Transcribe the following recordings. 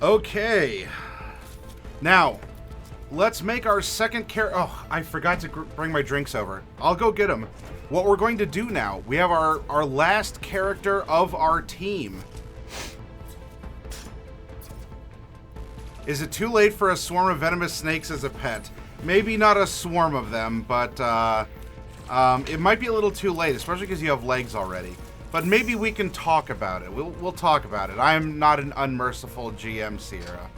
Okay. Now, let's make our second character. Oh, I forgot to bring my drinks over. I'll go get them. What we're going to do now, we have our last character of our team. Is it too late for a swarm of venomous snakes as a pet? Maybe not a swarm of them, but it might be a little too late, especially because you have legs already. But maybe we can talk about it. We'll talk about it. I am not an unmerciful GM, Sierra.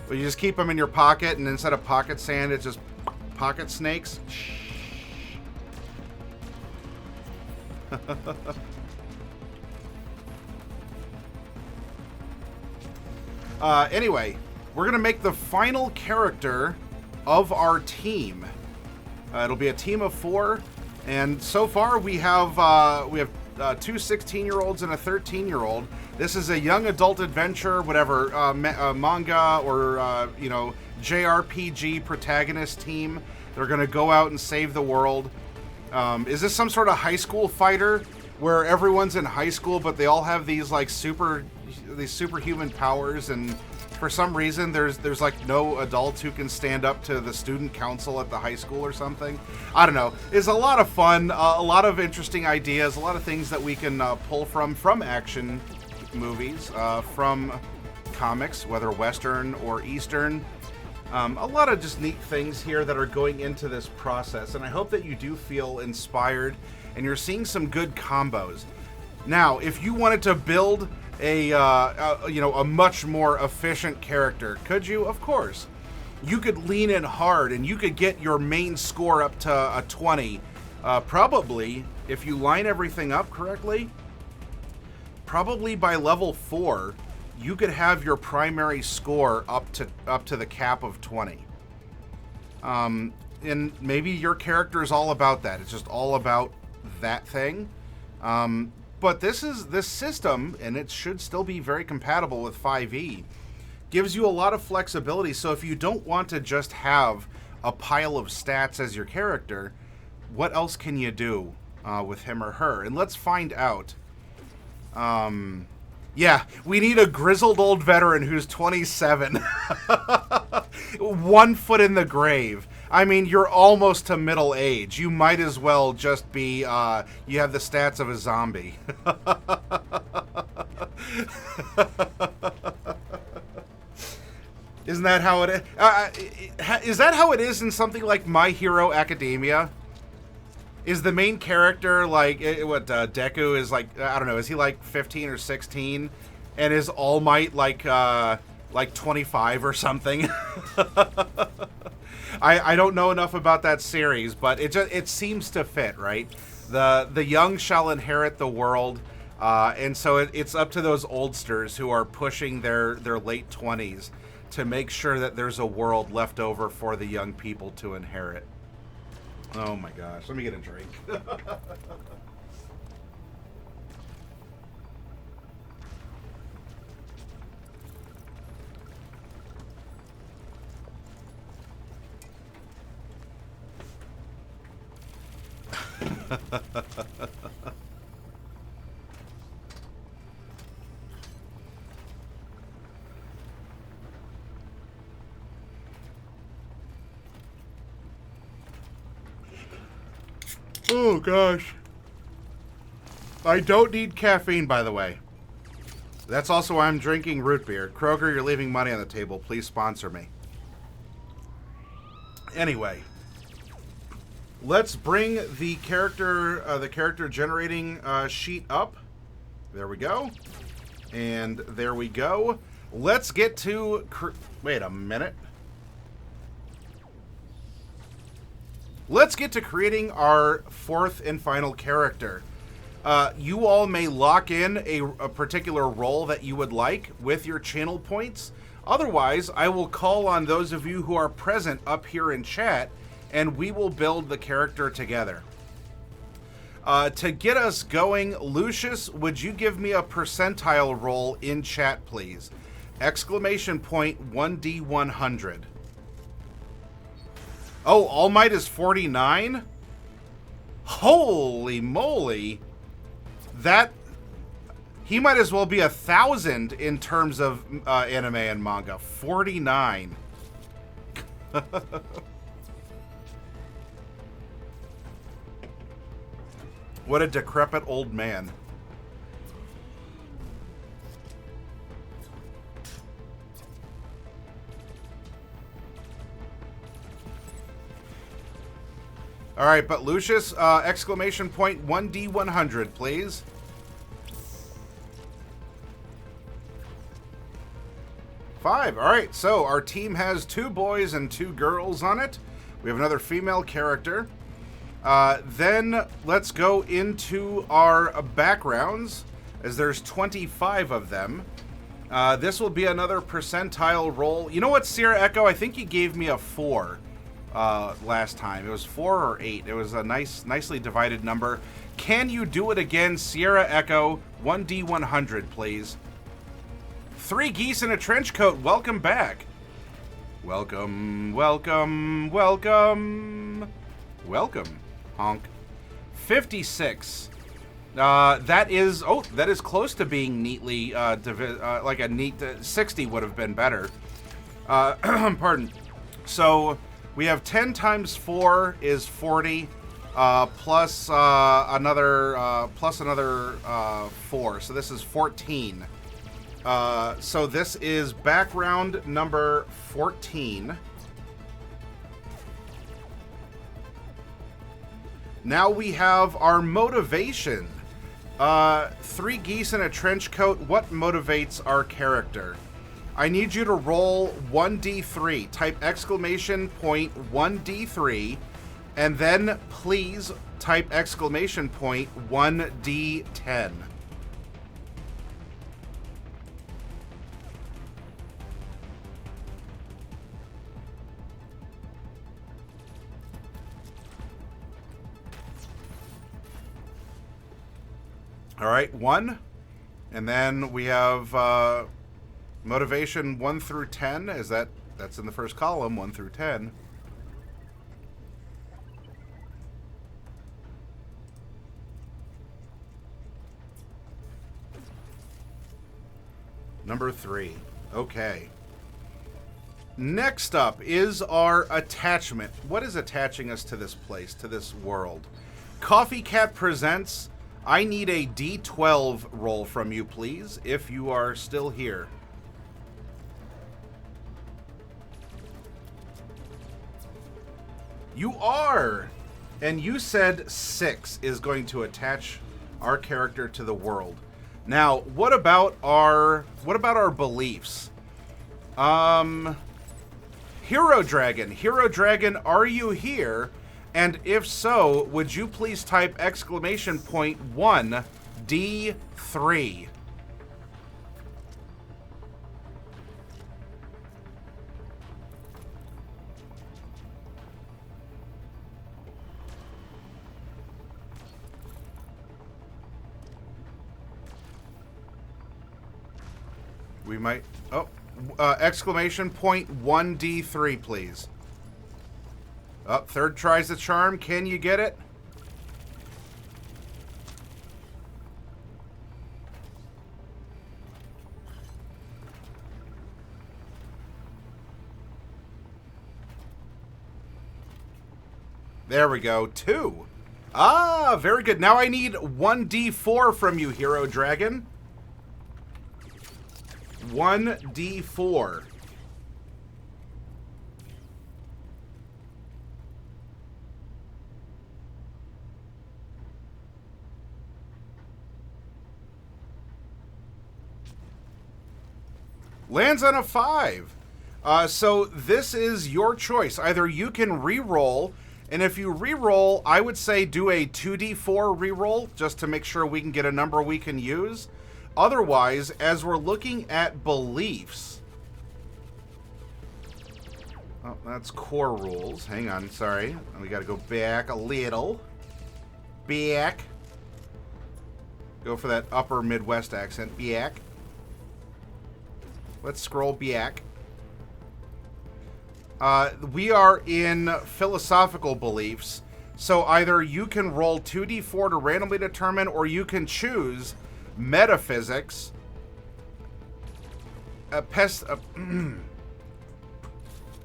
But you just keep them in your pocket, and instead of pocket sand, it's just pocket snakes. Anyway, we're gonna make the final character of our team. It'll be a team of 4, and so far we have two 16-year-olds and a 13-year-old. This is a young adult adventure, whatever, manga or you know, JRPG protagonist team. They're gonna go out and save the world. Is this some sort of high school fighter where everyone's in high school, but they all have these like superhuman powers, and for some reason there's like no adults who can stand up to the student council at the high school or something? I don't know. It's a lot of fun, a lot of interesting ideas, a lot of things that we can pull from action movies, from comics, whether Western or Eastern. A lot of just neat things here that are going into this process, and I hope that you do feel inspired and you're seeing some good combos. Now, if you wanted to build a much more efficient character, could you? Of course. You could lean in hard and you could get your main score up to a 20. Probably, if you line everything up correctly, probably by level 4, you could have your primary score up to the cap of 20. And maybe your character is all about that. It's just all about that thing. But this system, and it should still be very compatible with 5e, gives you a lot of flexibility. So if you don't want to just have a pile of stats as your character, what else can you do with him or her? And let's find out. Yeah, we need a grizzled old veteran who's 27. 1 foot in the grave. I mean, you're almost to middle age. You might as well just be, you have the stats of a zombie. Isn't that how it is? Is that how it is in something like My Hero Academia? Is the main character like Deku is like, I don't know, is he like 15 or 16, and is All Might like 25 or something? I don't know enough about that series, but it seems to fit, right? The young shall inherit the world, and so it's up to those oldsters who are pushing their late 20s to make sure that there's a world left over for the young people to inherit. Oh my gosh, let me get a drink. Oh gosh. I don't need caffeine, by the way. That's also why I'm drinking root beer. Kroger, you're leaving money on the table. Please sponsor me. Anyway, let's bring the character generating sheet up. There we go. And there we go. Let's get to... Wait a minute. Let's get to creating our 4th and final character. You all may lock in a particular role that you would like with your channel points. Otherwise, I will call on those of you who are present up here in chat, and we will build the character together. To get us going, Lucius, would you give me a percentile roll in chat, please? Exclamation point 1D100. Oh, All Might is 49? Holy moly. He might as well be 1,000 in terms of anime and manga. 49. What a decrepit old man. All right, but Lucius, exclamation point 1D100, please. Five. All right, so our team has 2 boys and 2 girls on it. We have another female character. Then let's go into our backgrounds, as there's 25 of them. This will be another percentile roll. You know what, Sierra Echo? I think you gave me a 4 last time. It was 4 or 8. It was a nicely divided number. Can you do it again, Sierra Echo? 1D100, please. 3 geese in a trench coat. Welcome back. Welcome, welcome, welcome. Welcome. Honk. 56. That is close to being neatly, like a neat, 60 would have been better. Pardon. So, we have 10 times 4 is 40, plus another 4. So this is 14. So this is background number 14. Now we have our motivation. 3 geese in a trench coat. What motivates our character? I need you to roll 1d3. Type exclamation point 1d3, and then please type exclamation point 1d10. All right, 1. And then we have motivation 1 through 10. That's in the first column, 1 through 10. Number 3. Okay. Next up is our attachment. What is attaching us to this place, to this world? Coffee Cat presents. I need a D12 roll from you, please, if you are still here. You are! And you said 6 is going to attach our character to the world. Now, what about our beliefs? Hero Dragon. Hero Dragon, are you here? And if so, would you please type exclamation point 1D3? We might... Oh, exclamation point 1D3, please. Oh, third tries the charm. Can you get it? There we go. 2. Ah, very good. Now I need 1D4 from you, Hero Dragon. 1D4. Lands on a 5. So this is your choice. Either you can re-roll, and if you re-roll, I would say do a 2d4 re-roll, just to make sure we can get a number we can use. Otherwise, as we're looking at beliefs... Oh, that's core rules. Hang on, sorry. We gotta go back a little. Back. Go for that upper Midwest accent. Back. Let's scroll back. We are in philosophical beliefs. So either you can roll 2d4 to randomly determine, or you can choose metaphysics,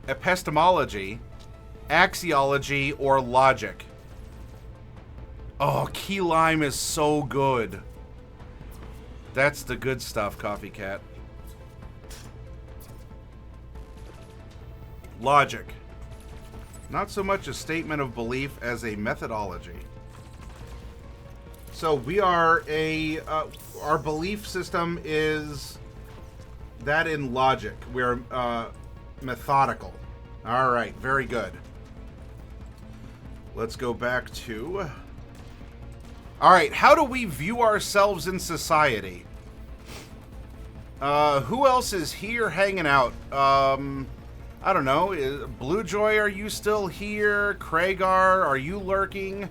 epistemology, axiology, or logic. Oh, key lime is so good. That's the good stuff, Coffee Cat. Logic. Not so much a statement of belief as a methodology. So we are our belief system is that in logic. We're methodical. All right, very good. Let's go back to... All right, how do we view ourselves in society? Who else is here hanging out? I don't know. Blue Joy, are you still here? Kragar, are you lurking?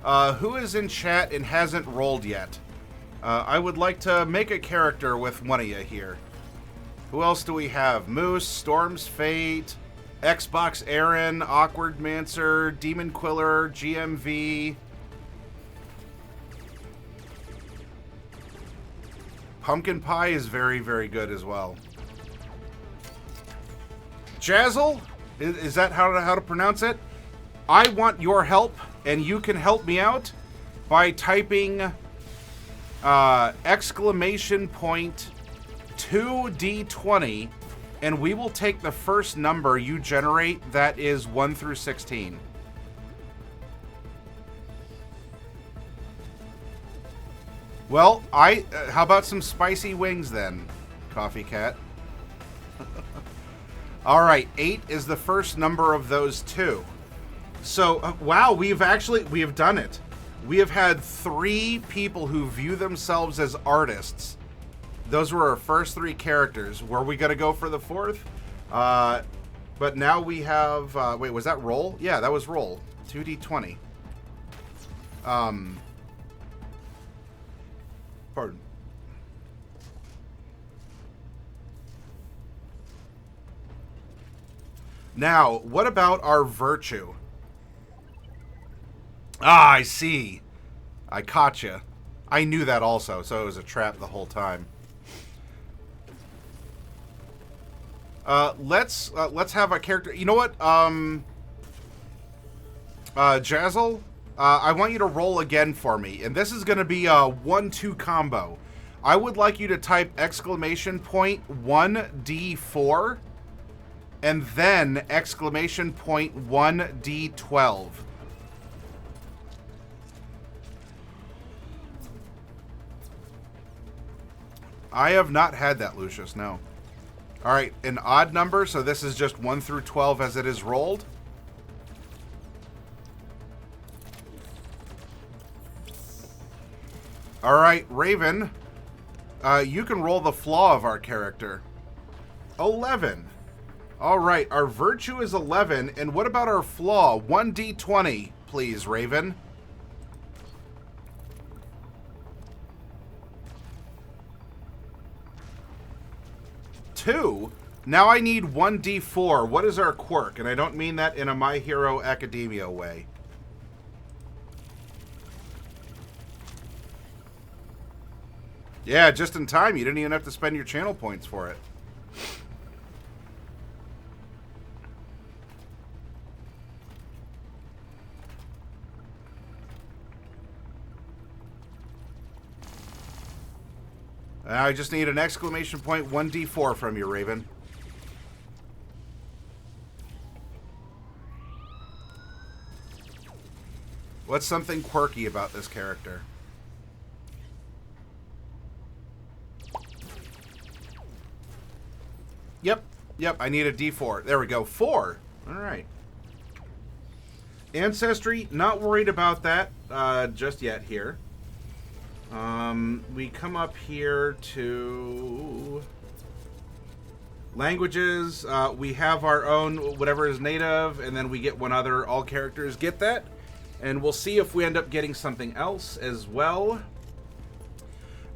Who is in chat and hasn't rolled yet? I would like to make a character with one of you here. Who else do we have? Moose, Storm's Fate, Xbox Aaron, Awkward Mancer, Demon Quiller, GMV. Pumpkin Pie is very, very good as well. Jazzle? Is that how to pronounce it? I want your help, and you can help me out by typing exclamation point 2D20, and we will take the first number you generate that is 1 through 16. Well, how about some spicy wings then, Coffee Cat? All right, 8 is the first number of those two. So, wow, we have done it. We have had 3 people who view themselves as artists. Those were our first 3 characters. Were we going to go for the 4th? But now we have... wait, was that roll? Yeah, that was roll. 2D20. Pardon. Now, what about our virtue? Ah, I see. I caught you. I knew that also, so it was a trap the whole time. Let's have a character. You know what? Jazzle, I want you to roll again for me, and this is going to be a 1-2 combo. I would like you to type exclamation point 1D4, and then exclamation point 1D12. I have not had that, Lucius, no. All right, an odd number, so this is just 1 through 12 as it is rolled. All right, Raven, you can roll the flaw of our character. 11. All right, our virtue is 11, and what about our flaw? 1d20, please, Raven. Two. Now I need 1d4. What is our quirk? And I don't mean that in a My Hero Academia way. Yeah, just in time. You didn't even have to spend your channel points for it. I just need an exclamation point 1d4 from you, Raven. What's something quirky about this character? Yep, I need a d4. There we go, 4. All right. Ancestry, not worried about that just yet here. We come up here to languages. We have our own, whatever is native, and then we get one other. All characters get that. And we'll see if we end up getting something else as well.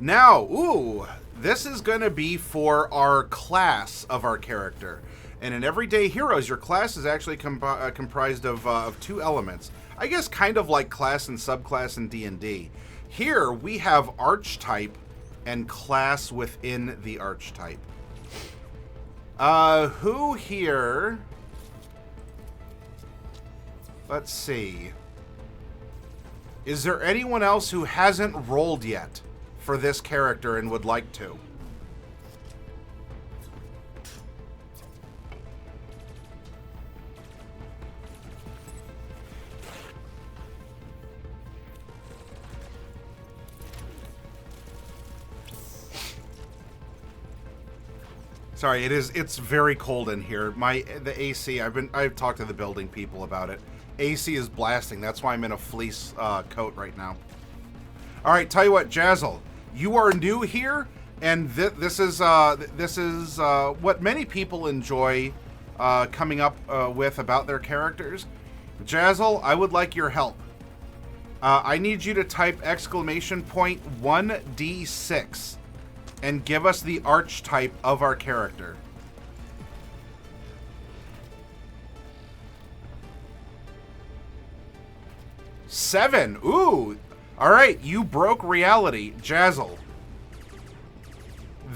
Now, ooh, this is going to be for our class of our character. And in Everyday Heroes, your class is actually comprised of 2 elements. I guess kind of like class and subclass in D&D. Here, we have Archetype and class within the archetype. Who here? Let's see. Is there anyone else who hasn't rolled yet for this character and would like to? Sorry, it's very cold in here. The AC, I've talked to the building people about it. AC is blasting. That's why I'm in a fleece coat right now. All right, tell you what, Jazzle, you are new here, and this is what many people enjoy coming up with about their characters. Jazzle, I would like your help. I need you to type exclamation point 1d6 and give us the archetype of our character. Seven. Ooh. All right, you broke reality, Jazzle.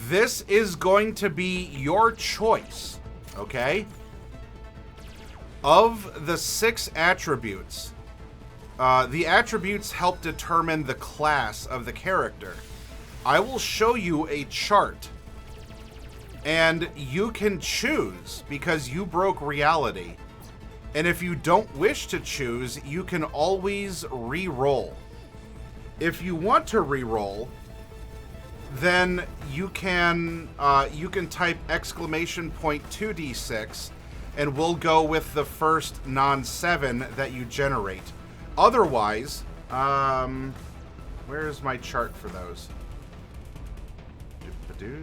This is going to be your choice, okay? Of the 6 attributes, the attributes help determine the class of the character. I will show you a chart, and you can choose because you broke reality. And if you don't wish to choose, you can always re-roll. If you want to re-roll, then you can type exclamation point 2d6, and we'll go with the first non-7 that you generate. Otherwise, where is my chart for those?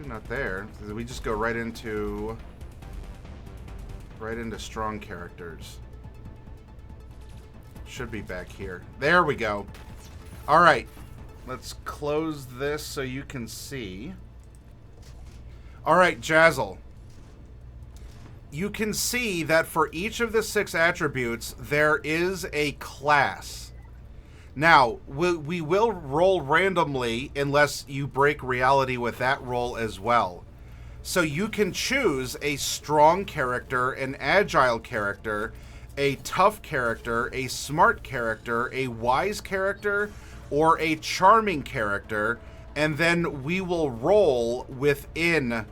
Not there. We just go right into strong characters. Should be back here. There we go. All right, let's close this so you can see. All right, Jazzle. You can see that for each of the 6 attributes, there is a class. Now, we will roll randomly unless you break reality with that roll as well. So you can choose a strong character, an agile character, a tough character, a smart character, a wise character, or a charming character, and then we will roll within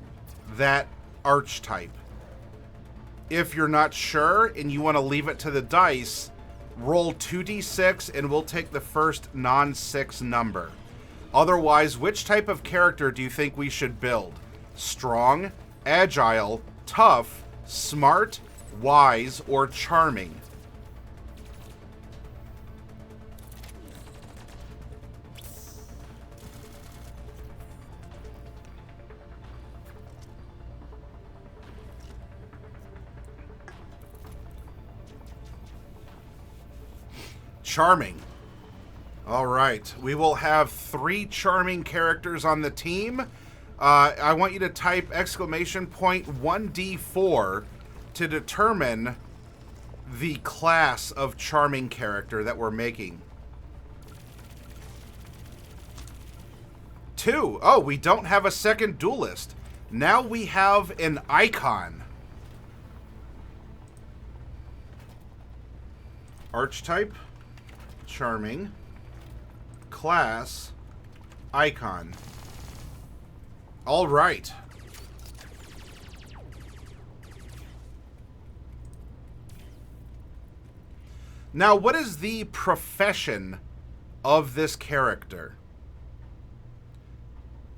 that archetype. If you're not sure and you want to leave it to the dice, roll 2d6 and we'll take the first non-6 number. Otherwise, which type of character do you think we should build? Strong, agile, tough, smart, wise, or charming? Charming. All right. We will have 3 charming characters on the team. I want you to type exclamation point 1d4 to determine the class of charming character that we're making. 2. Oh, we don't have a second duelist. Now we have an icon. Archetype. Charming, class, icon. All right. Now, what is the profession of this character?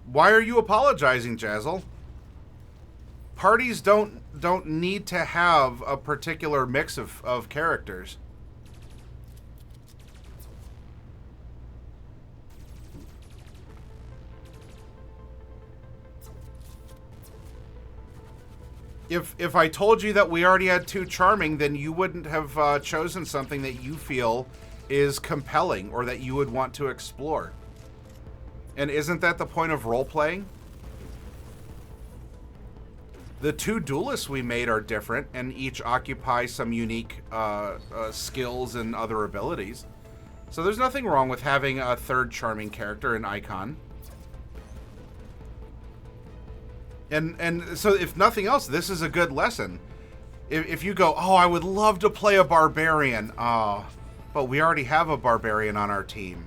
Why are you apologizing, Jazzle? Parties don't need to have a particular mix of characters. If I told you that we already had 2 charming, then you wouldn't have chosen something that you feel is compelling or that you would want to explore. And isn't that the point of role-playing? The 2 duelists we made are different and each occupy some unique skills and other abilities. So there's nothing wrong with having a 3rd charming character, an icon. And so if nothing else, this is a good lesson. If you go, oh, I would love to play a barbarian. But we already have a barbarian on our team.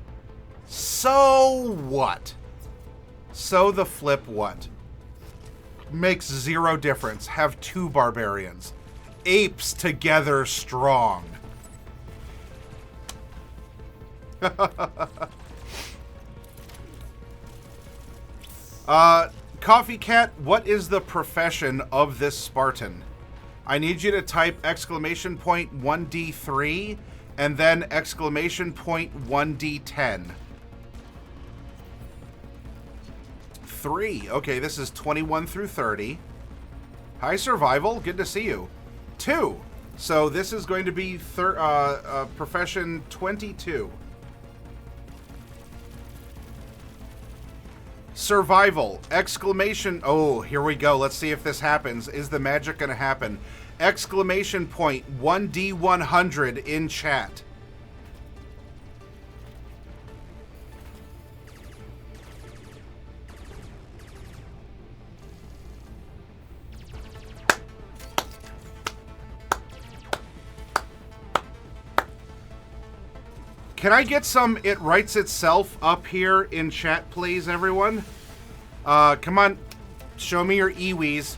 So what? So the flip what? Makes zero difference. Have 2 barbarians. Apes together strong. Coffee Cat, what is the profession of this Spartan? I need you to type exclamation point 1D3 and then exclamation point 1D10. 3. Okay, this is 21 through 30. Hi, Survival. Good to see you. 2. So this is going to be profession 22. Survival. Exclamation. Oh, here we go. Let's see if this happens. Is the magic going to happen? Exclamation point 1D100 in chat. Can I get some It Writes Itself up here in chat, please, everyone? Come on. Show me your Eewees.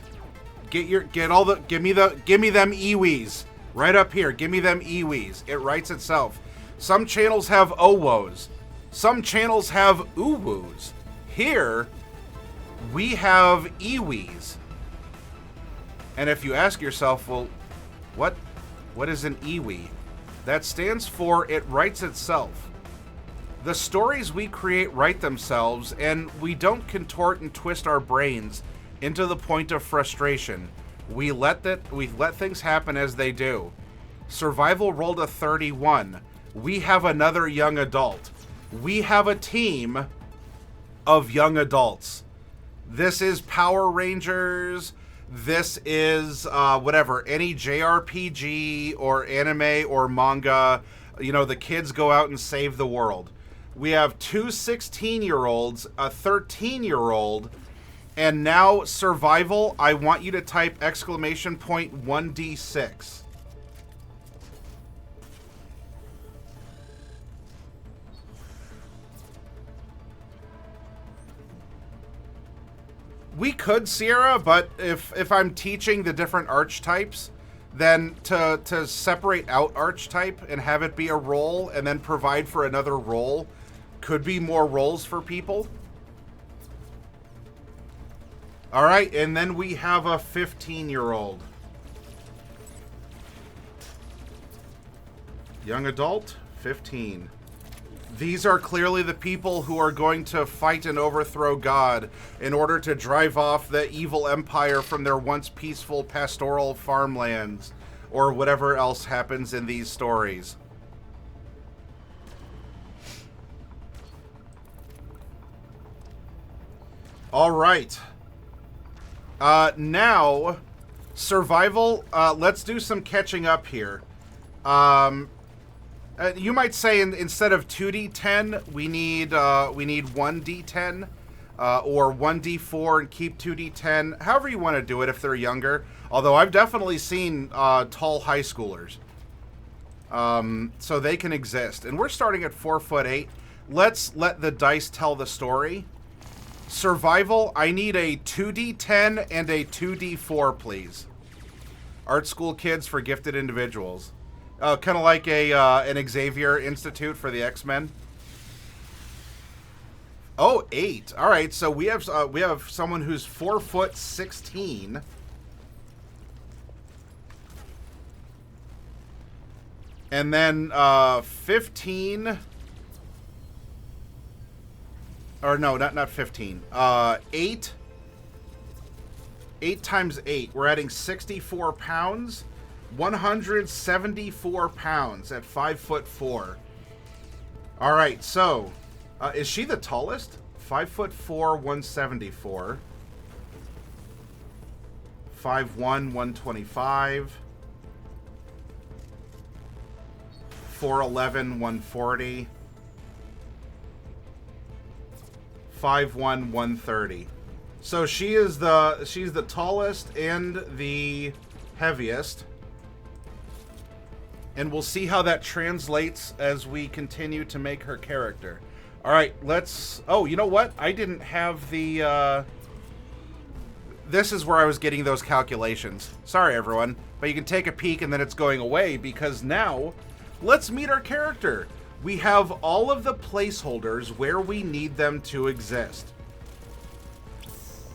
Give me them Eewees. Right up here. Give me them Eewees. It Writes Itself. Some channels have Owos. Some channels have Uwoos. Here, we have Eewees. And if you ask yourself, well, what is an Eewee? That stands for It Writes Itself. The stories we create write themselves, and we don't contort and twist our brains into the point of frustration. We let things happen as they do. Survival rolled a 31. We have another young adult. We have a team of young adults. This is Power Rangers. This is, whatever, any JRPG or anime or manga. You know, the kids go out and save the world. We have 2 16-year-olds, a 13-year-old, and now Survival, I want you to type exclamation point 1D6. We could, Sierra, but if I'm teaching the different archetypes, then to separate out archetype and have it be a role and then provide for another role could be more roles for people. All right, and then we have a 15-year-old. Young adult, 15. These are clearly the people who are going to fight and overthrow God in order to drive off the evil empire from their once peaceful pastoral farmlands, or whatever else happens in these stories. All right. Now, Survival, let's do some catching up here. You might say instead of 2d10, we need 1d10 or 1d4 and keep 2d10. However you want to do it if they're younger. Although I've definitely seen tall high schoolers. So they can exist. And we're starting at 4'8". Let's let the dice tell the story. Survival, I need a 2d10 and a 2d4, please. Art school kids for gifted individuals. Kind of like an Xavier Institute for the X-Men. Oh, 8. All right, so we have someone who's 4'16". And then 15. Or no, not 15. 8. 8 times 8. We're adding 64 pounds. 174 pounds at 5'4". All right, so is she the tallest? 5'4", 174. 5'1", 125. 4'11", 140. 5'1", 130. So she's the tallest and the heaviest. And we'll see how that translates as we continue to make her character. All right, let's... Oh, you know what? I didn't have the... This is where I was getting those calculations. Sorry, everyone. But you can take a peek and then it's going away because now, let's meet our character. We have all of the placeholders where we need them to exist.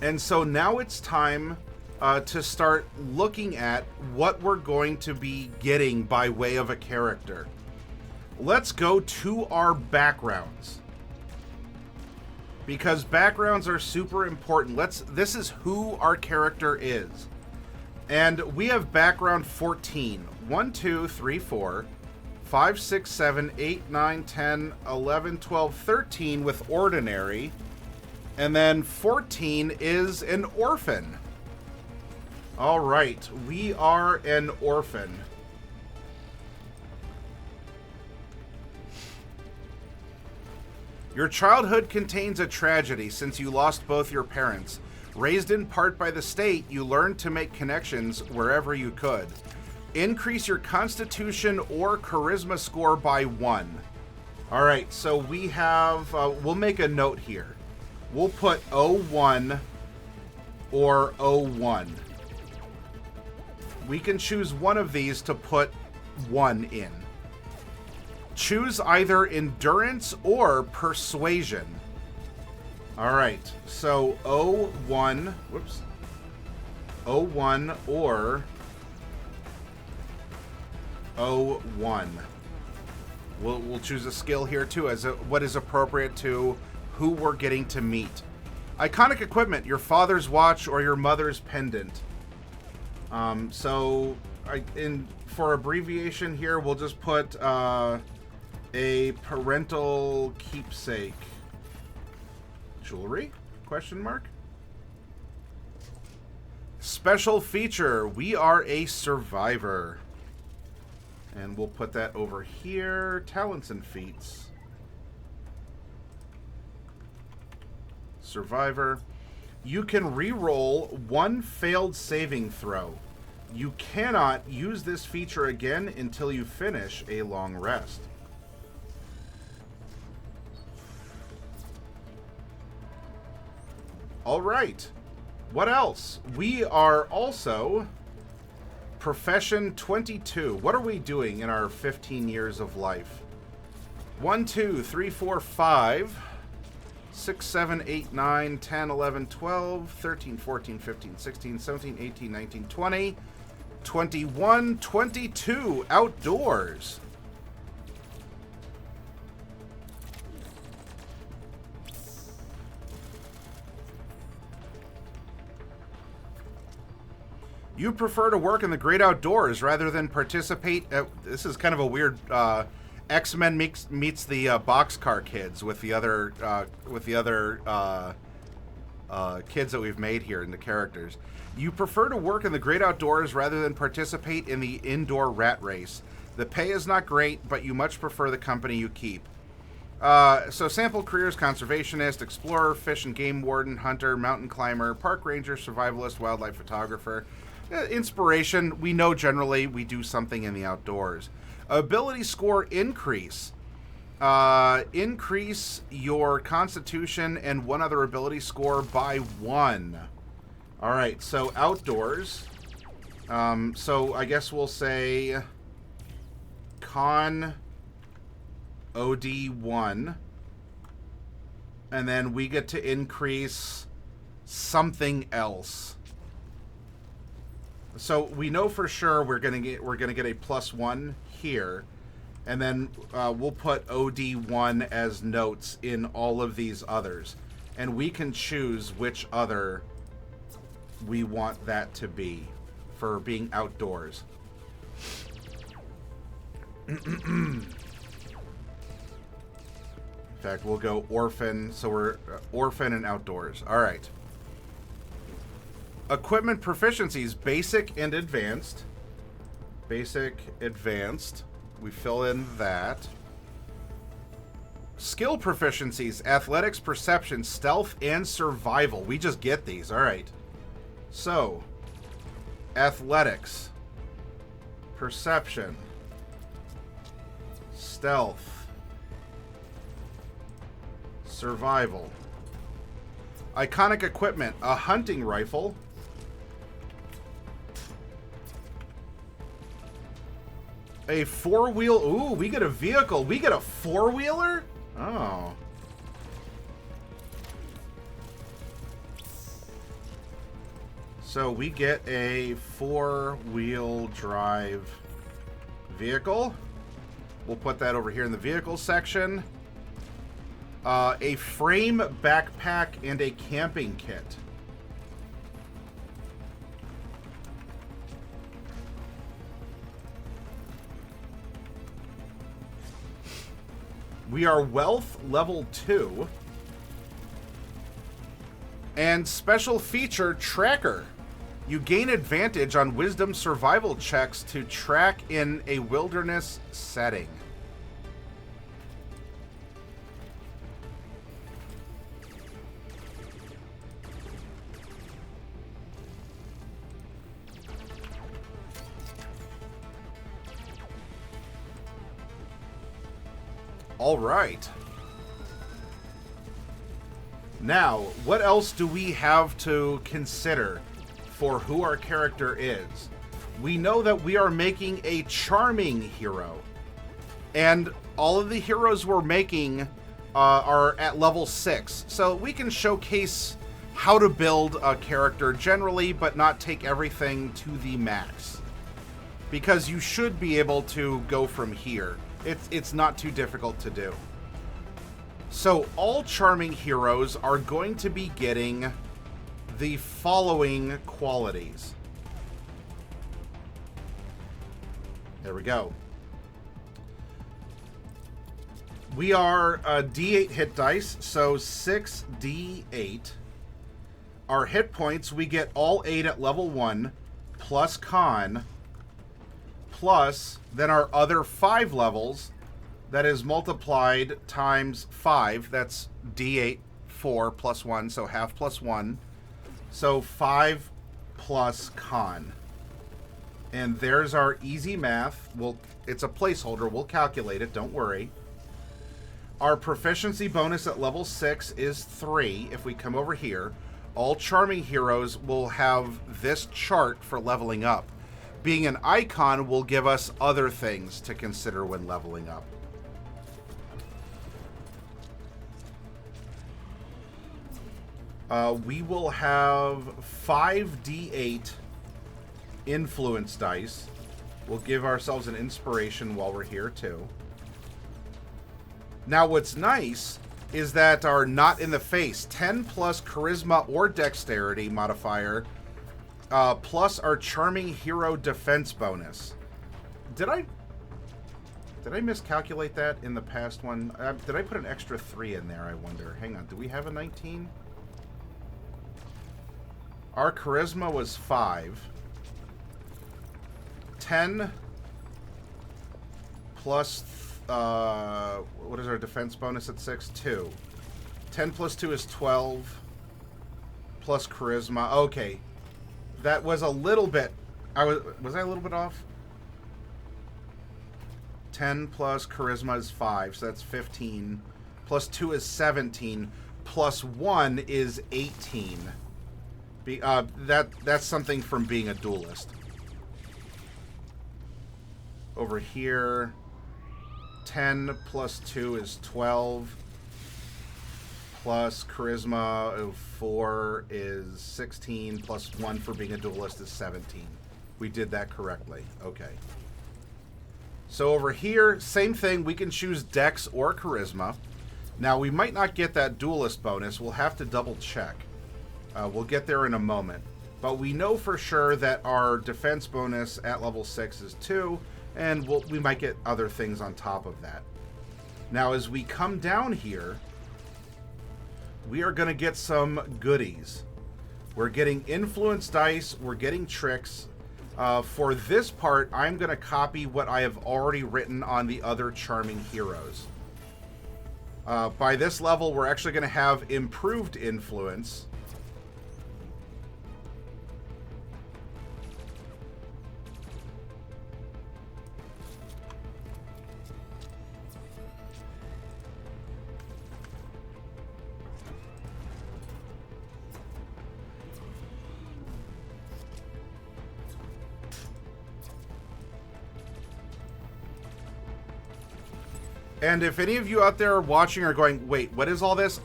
And so now it's time to start looking at what we're going to be getting by way of a character. Let's go to our backgrounds. Because backgrounds are super important. This is who our character is. And we have background 14. 1, 2, 3, 4, 5, 6, 7, 8, 9, 10, 11, 12, 13 with ordinary. And then 14 is an orphan. All right, we are an orphan. Your childhood contains a tragedy since you lost both your parents. Raised in part by the state, you learned to make connections wherever you could. Increase your constitution or charisma score by 1. All right, so we have, we'll make a note here. We'll put 01 or 01. We can choose one of these to put 1 in. Choose either endurance or persuasion. All right, so 01, whoops, 01 or 01. We'll choose a skill here too as what is appropriate to who we're getting to meet. Iconic equipment, your father's watch or your mother's pendant. For abbreviation here, we'll just put a parental keepsake. Jewelry? Question mark. Special feature, we are a survivor. And we'll put that over here. Talents and feats. Survivor. You can re-roll 1 failed saving throw. You cannot use this feature again until you finish a long rest. All right. What else? We are also profession 22. What are we doing in our 15 years of life? 1, 2, 3, 4, 5, 6, 7, 8, 9, 10, 11, 12, 13, 14, 15, 16, 17, 18, 19, 20, 21, 22. Outdoors. You prefer to work in the great outdoors rather than participate. This is kind of a weird. X-Men meets the Boxcar Kids with the other kids that we've made here in the characters. You prefer to work in the great outdoors rather than participate in the indoor rat race. The pay is not great, but you much prefer the company you keep. So sample careers: conservationist, explorer, fish and game warden, hunter, mountain climber, park ranger, survivalist, wildlife photographer. Inspiration, we know generally we do something in the outdoors. Ability score increase. Increase your constitution and 1 other ability score by 1. All right, so outdoors. So I guess we'll say con OD1. And then we get to increase something else. So we know for sure we're gonna get a +1 here, and then we'll put OD1 as notes in all of these others, and we can choose which other we want that to be for being outdoors. In fact, we'll go orphan, so we're orphan and outdoors. All right. Equipment proficiencies, basic and advanced. Basic, advanced. We fill in that. skill proficiencies, athletics, perception, stealth, and survival. We just get these. All right. So, athletics, perception, stealth, survival. Iconic equipment, a hunting rifle. A four-wheel. Ooh, we get a vehicle. We get a four-wheeler? Oh. So we get a four-wheel drive vehicle. We'll put that over here in the vehicle section. A frame, backpack, and a camping kit. We are wealth level 2. And special feature, tracker. You gain advantage on wisdom survival checks to track in a wilderness setting. All right. Now, what else do we have to consider for who our character is? We know that we are making a charming hero. And all of the heroes we're making are at level 6. So we can showcase how to build a character generally, but not take everything to the max. Because you should be able to go from here. It's not too difficult to do. So all charming heroes are going to be getting the following qualities. There we go. We are a D8 hit dice, so 6d8. Our hit points, we get all 8 at level 1, plus con, plus then our other 5 levels, that is multiplied times 5. That's D8, 4 plus 1, so half plus 1. So 5 plus con. And there's our easy math. It's a placeholder. We'll calculate it. Don't worry. Our proficiency bonus at level 6 is 3. If we come over here, all charming heroes will have this chart for leveling up. Being an icon will give us other things to consider when leveling up. We will have 5d8 influence dice. We'll give ourselves an inspiration while we're here too. Now what's nice is that our not in the face 10 plus charisma or dexterity modifier plus our charming hero defense bonus. Did I miscalculate that in the past one? Did I put an extra 3 in there, I wonder? Hang on, do we have a 19? Our charisma was 5. 10 plus, what is our defense bonus at 6? 2. 10 plus 2 is 12. Plus charisma. Okay. That was a little bit, was I a little bit off? 10 plus charisma is 5, so that's 15. Plus 2 is 17. Plus 1 is 18. That's something from being a duelist. Over here, 10 plus 2 is 12. Plus charisma of 4 is 16. Plus 1 for being a duelist is 17. We did that correctly. Okay. So over here, same thing. We can choose Dex or Charisma. Now, we might not get that duelist bonus. We'll have to double check. We'll get there in a moment. But we know for sure that our defense bonus at level 6 is 2, and we might get other things on top of that. Now, as we come down here, we are going to get some goodies. We're getting influence dice. We're getting tricks. For this part, I'm going to copy what I have already written on the other charming heroes. By this level, we're actually going to have improved influence. And if any of you out there watching are going, wait, what is all this?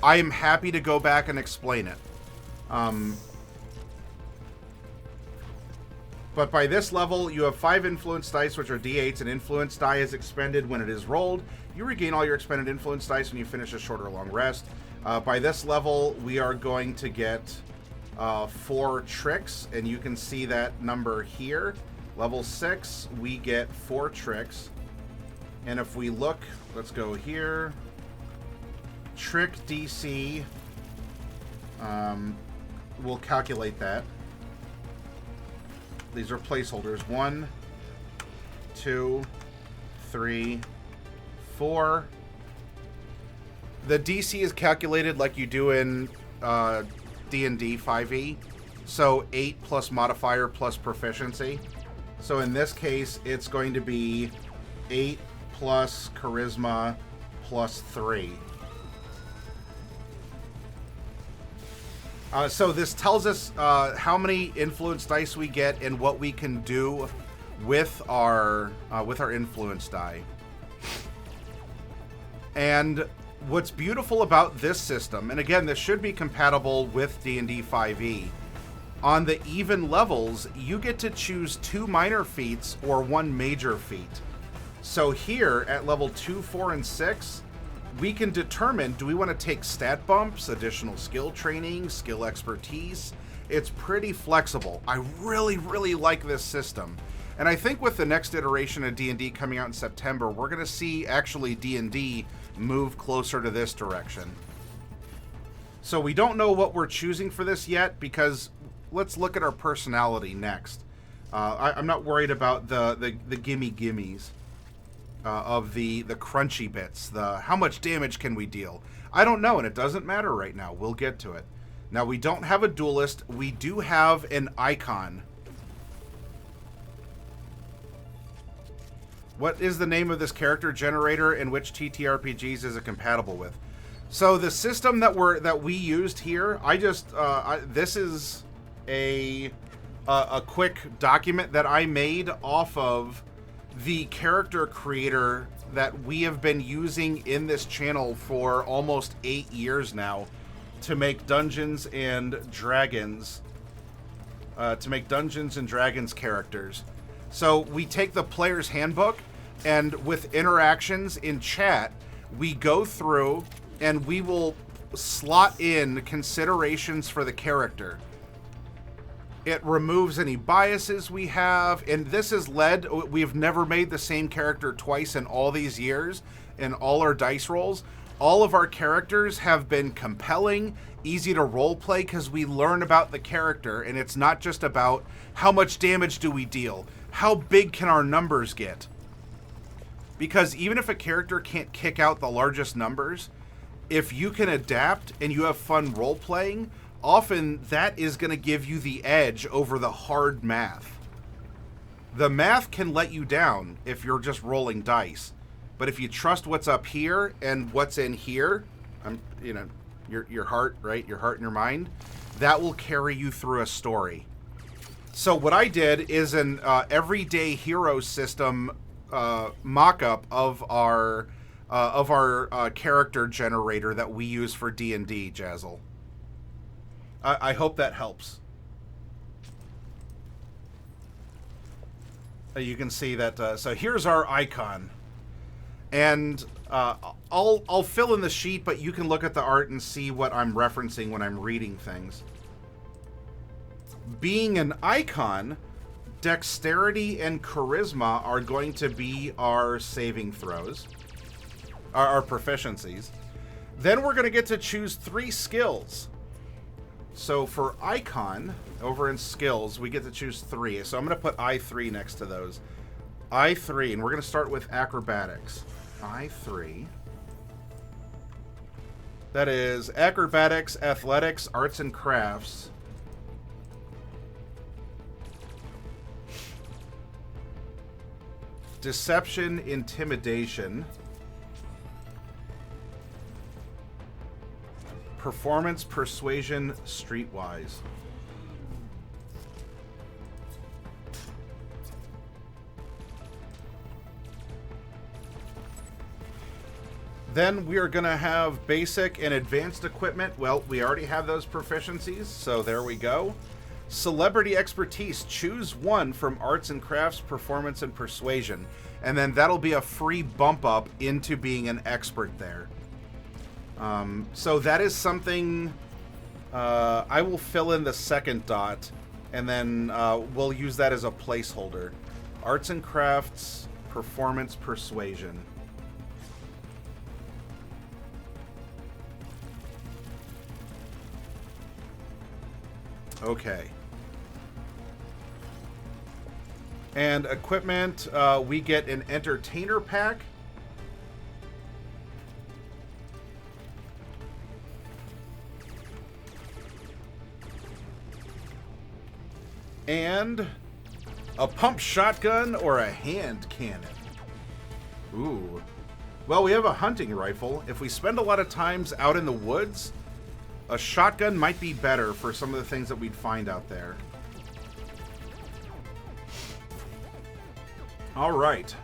I am happy to go back and explain it. But by this level, you have 5 influence dice, which are d8s. An influence die is expended when it is rolled. You regain all your expended influence dice when you finish a short or long rest. By this level, we are going to get 4 tricks, and you can see that number here. Level 6, we get 4 tricks. And if we look, let's go here. Trick DC. We'll calculate that. These are placeholders. 1, 2, 3, 4. The DC is calculated like you do in D&D 5e. So 8 plus modifier plus proficiency. So in this case, it's going to be 8 plus charisma plus 3. So this tells us how many influence dice we get and what we can do with our influence die. And what's beautiful about this system, and again, this should be compatible with D&D 5e, on the even levels, you get to choose 2 minor feats or 1 major feat. So here at level 2, 4, and 6, we can determine, do we want to take stat bumps, additional skill training, skill expertise? It's pretty flexible. I really, really like this system. And I think with the next iteration of D&D coming out in September, we're going to see actually D&D move closer to this direction. So we don't know what we're choosing for this yet, because let's look at our personality next. I'm not worried about the gimme-gimmes. Of the crunchy bits, how much damage can we deal? I don't know, and it doesn't matter right now. We'll get to it. Now, we don't have a duelist. We do have an icon. What is the name of this character generator, and which TTRPGs is it compatible with? So the system that we used here, this is a quick document that I made off of the character creator that we have been using in this channel for almost 8 years now to make Dungeons and Dragons characters. So we take the player's handbook, and with interactions in chat, we go through and we will slot in considerations for the character. It removes any biases we have, and this is led. We've never made the same character twice in all these years, in all our dice rolls. All of our characters have been compelling, easy to roleplay, because we learn about the character, and it's not just about how much damage do we deal, how big can our numbers get. Because even if a character can't kick out the largest numbers, if you can adapt and you have fun role-playing, often that is going to give you the edge over the hard math. The math can let you down if you're just rolling dice, but if you trust what's up here and what's in here, your heart, right? Your heart and your mind, that will carry you through a story. So what I did is an everyday hero system mock-up of our character generator that we use for D&D, Jazzle. I hope that helps. You can see that. So here's our icon, and I'll fill in the sheet, but you can look at the art and see what I'm referencing when I'm reading things. Being an icon, dexterity and charisma are going to be our saving throws, our proficiencies. Then we're going to get to choose 3 skills. So for icon, over in skills, we get to choose 3. So I'm going to put I3 next to those. I3, and we're going to start with acrobatics. I3. That is acrobatics, athletics, arts and crafts. Deception, intimidation. Performance, persuasion, streetwise. Then we are going to have basic and advanced equipment. Well, we already have those proficiencies, so there we go. Celebrity expertise. Choose one from arts and crafts, performance, and persuasion. And then that'll be a free bump up into being an expert there. So that is something I will fill in the second dot, and then we'll use that as a placeholder. Arts and crafts, performance, persuasion. Okay. And equipment, we get an entertainer pack. And a pump shotgun or a hand cannon. Ooh. Well, we have a hunting rifle. If we spend a lot of times out in the woods, a shotgun might be better for some of the things that we'd find out there. All right.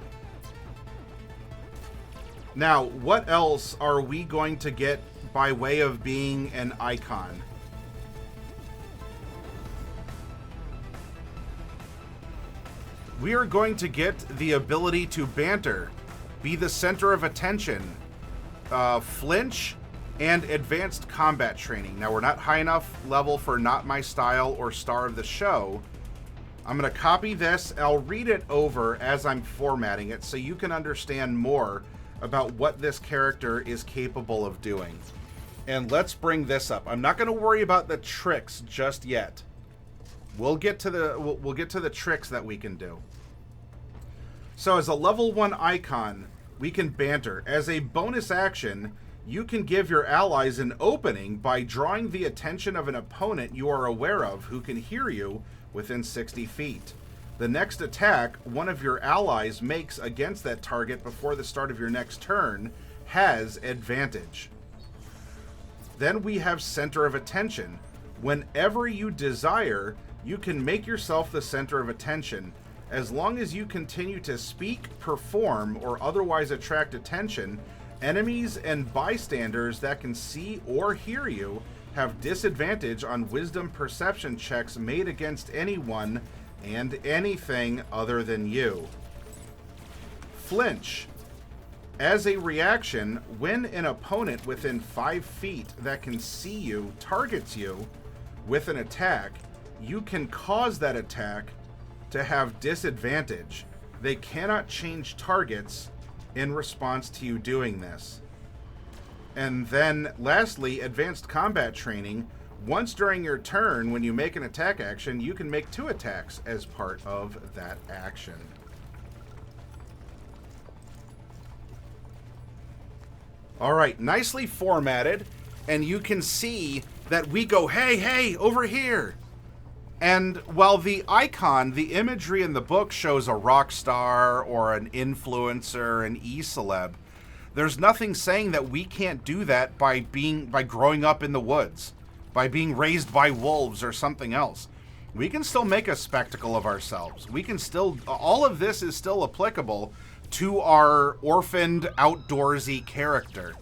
Now, what else are we going to get by way of being an icon? We are going to get the ability to banter, be the center of attention, flinch, and advanced combat training. Now, we're not high enough level for Not My Style or Star of the Show. I'm going to copy this. I'll read it over as I'm formatting it so you can understand more about what this character is capable of doing. And let's bring this up. I'm not going to worry about the tricks just yet. We'll get to the tricks that we can do. So as a level 1 icon, we can banter. As a bonus action, you can give your allies an opening by drawing the attention of an opponent you are aware of who can hear you within 60 feet. The next attack one of your allies makes against that target before the start of your next turn has advantage. Then we have center of attention. Whenever you desire, you can make yourself the center of attention. As long as you continue to speak, perform, or otherwise attract attention, enemies and bystanders that can see or hear you have disadvantage on wisdom perception checks made against anyone and anything other than you. Flinch. As a reaction, when an opponent within 5 feet that can see you targets you with an attack, you can cause that attack to have disadvantage. They cannot change targets in response to you doing this. And then lastly, advanced combat training. Once during your turn, when you make an attack action, you can make 2 attacks as part of that action. All right, nicely formatted, and you can see that we go, hey, hey, over here. And while the icon, the imagery in the book shows a rock star or an influencer, an e-celeb, there's nothing saying that we can't do that by growing up in the woods, by being raised by wolves or something else. We can still make a spectacle of ourselves. We can still, all of this is still applicable to our orphaned, outdoorsy character.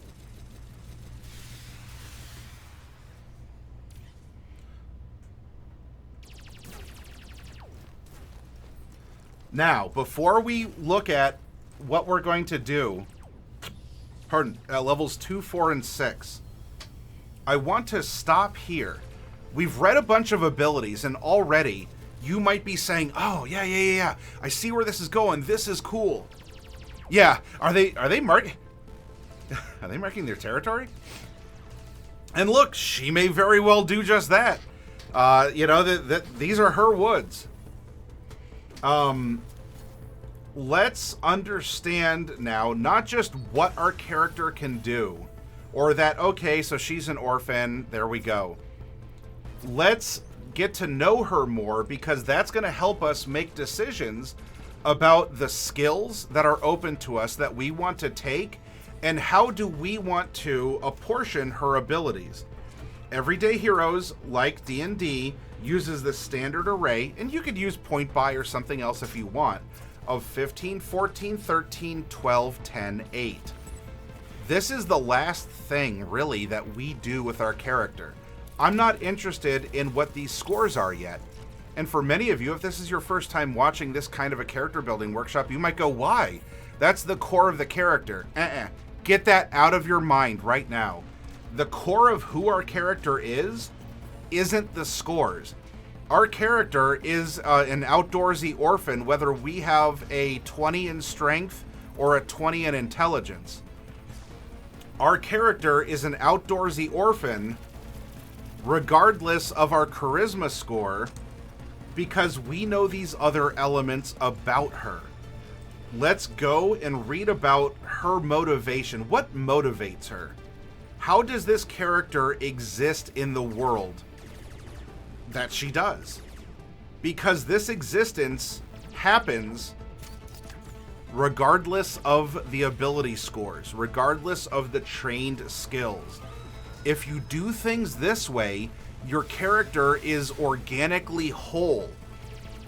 Now, before we look at what we're going to do, levels 2, 4, and 6, I want to stop here. We've read a bunch of abilities, and already you might be saying, oh, yeah, I see where this is going. This is cool. Yeah, are they marking their territory? And look, she may very well do just that. These are her woods. Let's understand now not just what our character can do, Or that, okay, so she's an orphan, there we go. Let's get to know her more, because that's going to help us make decisions about the skills that are open to us that we want to take, and how do we want to apportion her abilities. Everyday Heroes, like D&D, uses the standard array, and you could use point buy or something else if you want, of 15, 14, 13, 12, 10, 8. This is the last thing, really, that we do with our character. I'm not interested in what these scores are yet. And for many of you, if this is your first time watching this kind of a character building workshop, you might go, why? That's the core of the character. Get that out of your mind right now. The core of who our character isn't the scores. Our character is an outdoorsy orphan, whether we have a 20 in strength or a 20 in intelligence. Our character is an outdoorsy orphan regardless of our charisma score, because we know these other elements about her. Let's go and read about her motivation. What motivates her? How does this character exist in the world that she does? Because this existence happens regardless of the ability scores, regardless of the trained skills. If you do things this way, your character is organically whole,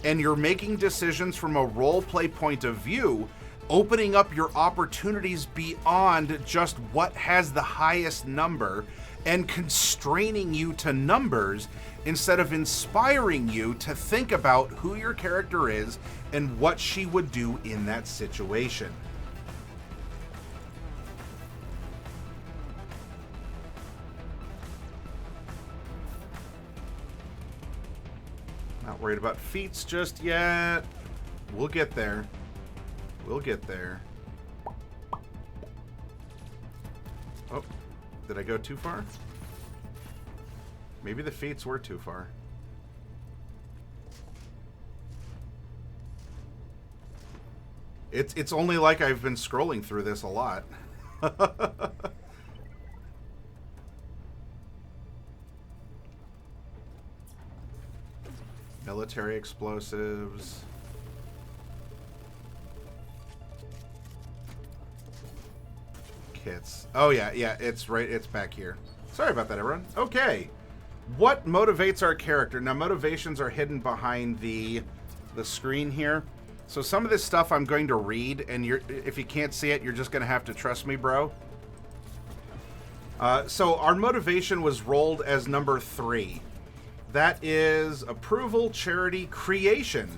and you're making decisions from a roleplay point of view, opening up your opportunities beyond just what has the highest number and constraining you to numbers instead of inspiring you to think about who your character is and what she would do in that situation. Not worried about feats just yet. We'll get there. We'll get there. Oh, did I go too far? Maybe the feats were too far. It's only like I've been scrolling through this a lot. Military explosives. Kits. Oh yeah, it's right, it's back here. Sorry about that, everyone. Okay. What motivates our character? Now, motivations are hidden behind the screen here. So some of this stuff I'm going to read, and if you can't see it, you're just going to have to trust me, bro. So our motivation was rolled as number 3. That is approval, charity, creation.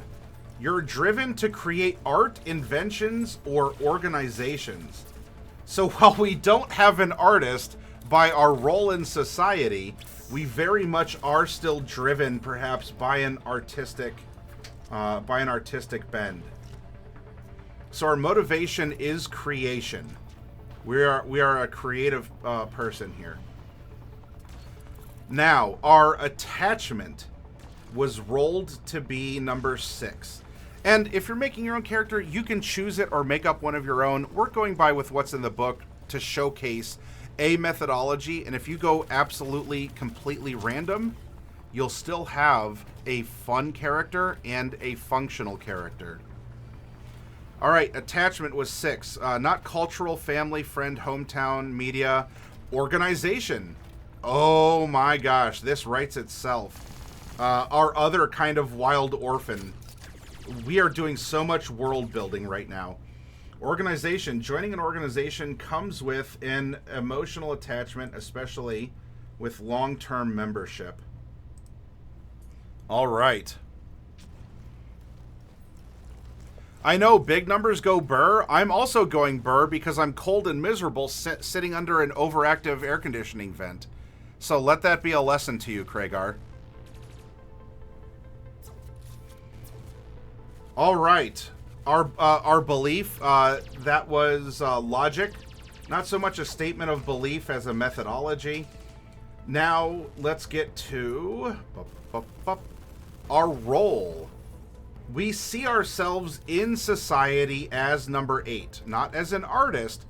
You're driven to create art, inventions, or organizations. So while we don't have an artist by our role in society, we very much are still driven, perhaps, by an artistic bend. So our motivation is creation. We are a creative person here. Now, our attachment was rolled to be number 6. And if you're making your own character, you can choose it or make up one of your own. We're going by with what's in the book to showcase a methodology. And if you go absolutely, completely random, you'll still have a fun character and a functional character. All right, attachment was 6. Not cultural, family, friend, hometown, media, organization. Oh my gosh, this writes itself. Our other kind of wild orphan. We are doing so much world building right now. Organization. Joining an organization comes with an emotional attachment, especially with long-term membership. All right. I know big numbers go burr. I'm also going burr because I'm cold and miserable sitting under an overactive air conditioning vent. So let that be a lesson to you, Craigar. All right. Our belief, that was logic. Not so much a statement of belief as a methodology. Now, let's get to our role. We see ourselves in society as number 8. Not as an artist,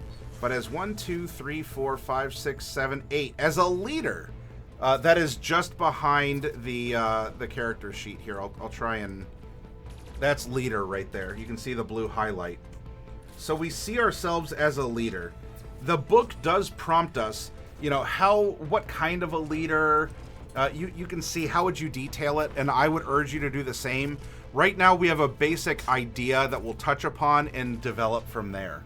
but as 1, 2, 3, 4, 5, 6, 7, 8 as a leader. That is just behind the character sheet here. I'll try and... That's leader right there. You can see the blue highlight. So we see ourselves as a leader. The book does prompt us, you know, what kind of a leader. You can see how would you detail it, and I would urge you to do the same. Right now we have a basic idea that we'll touch upon and develop from there.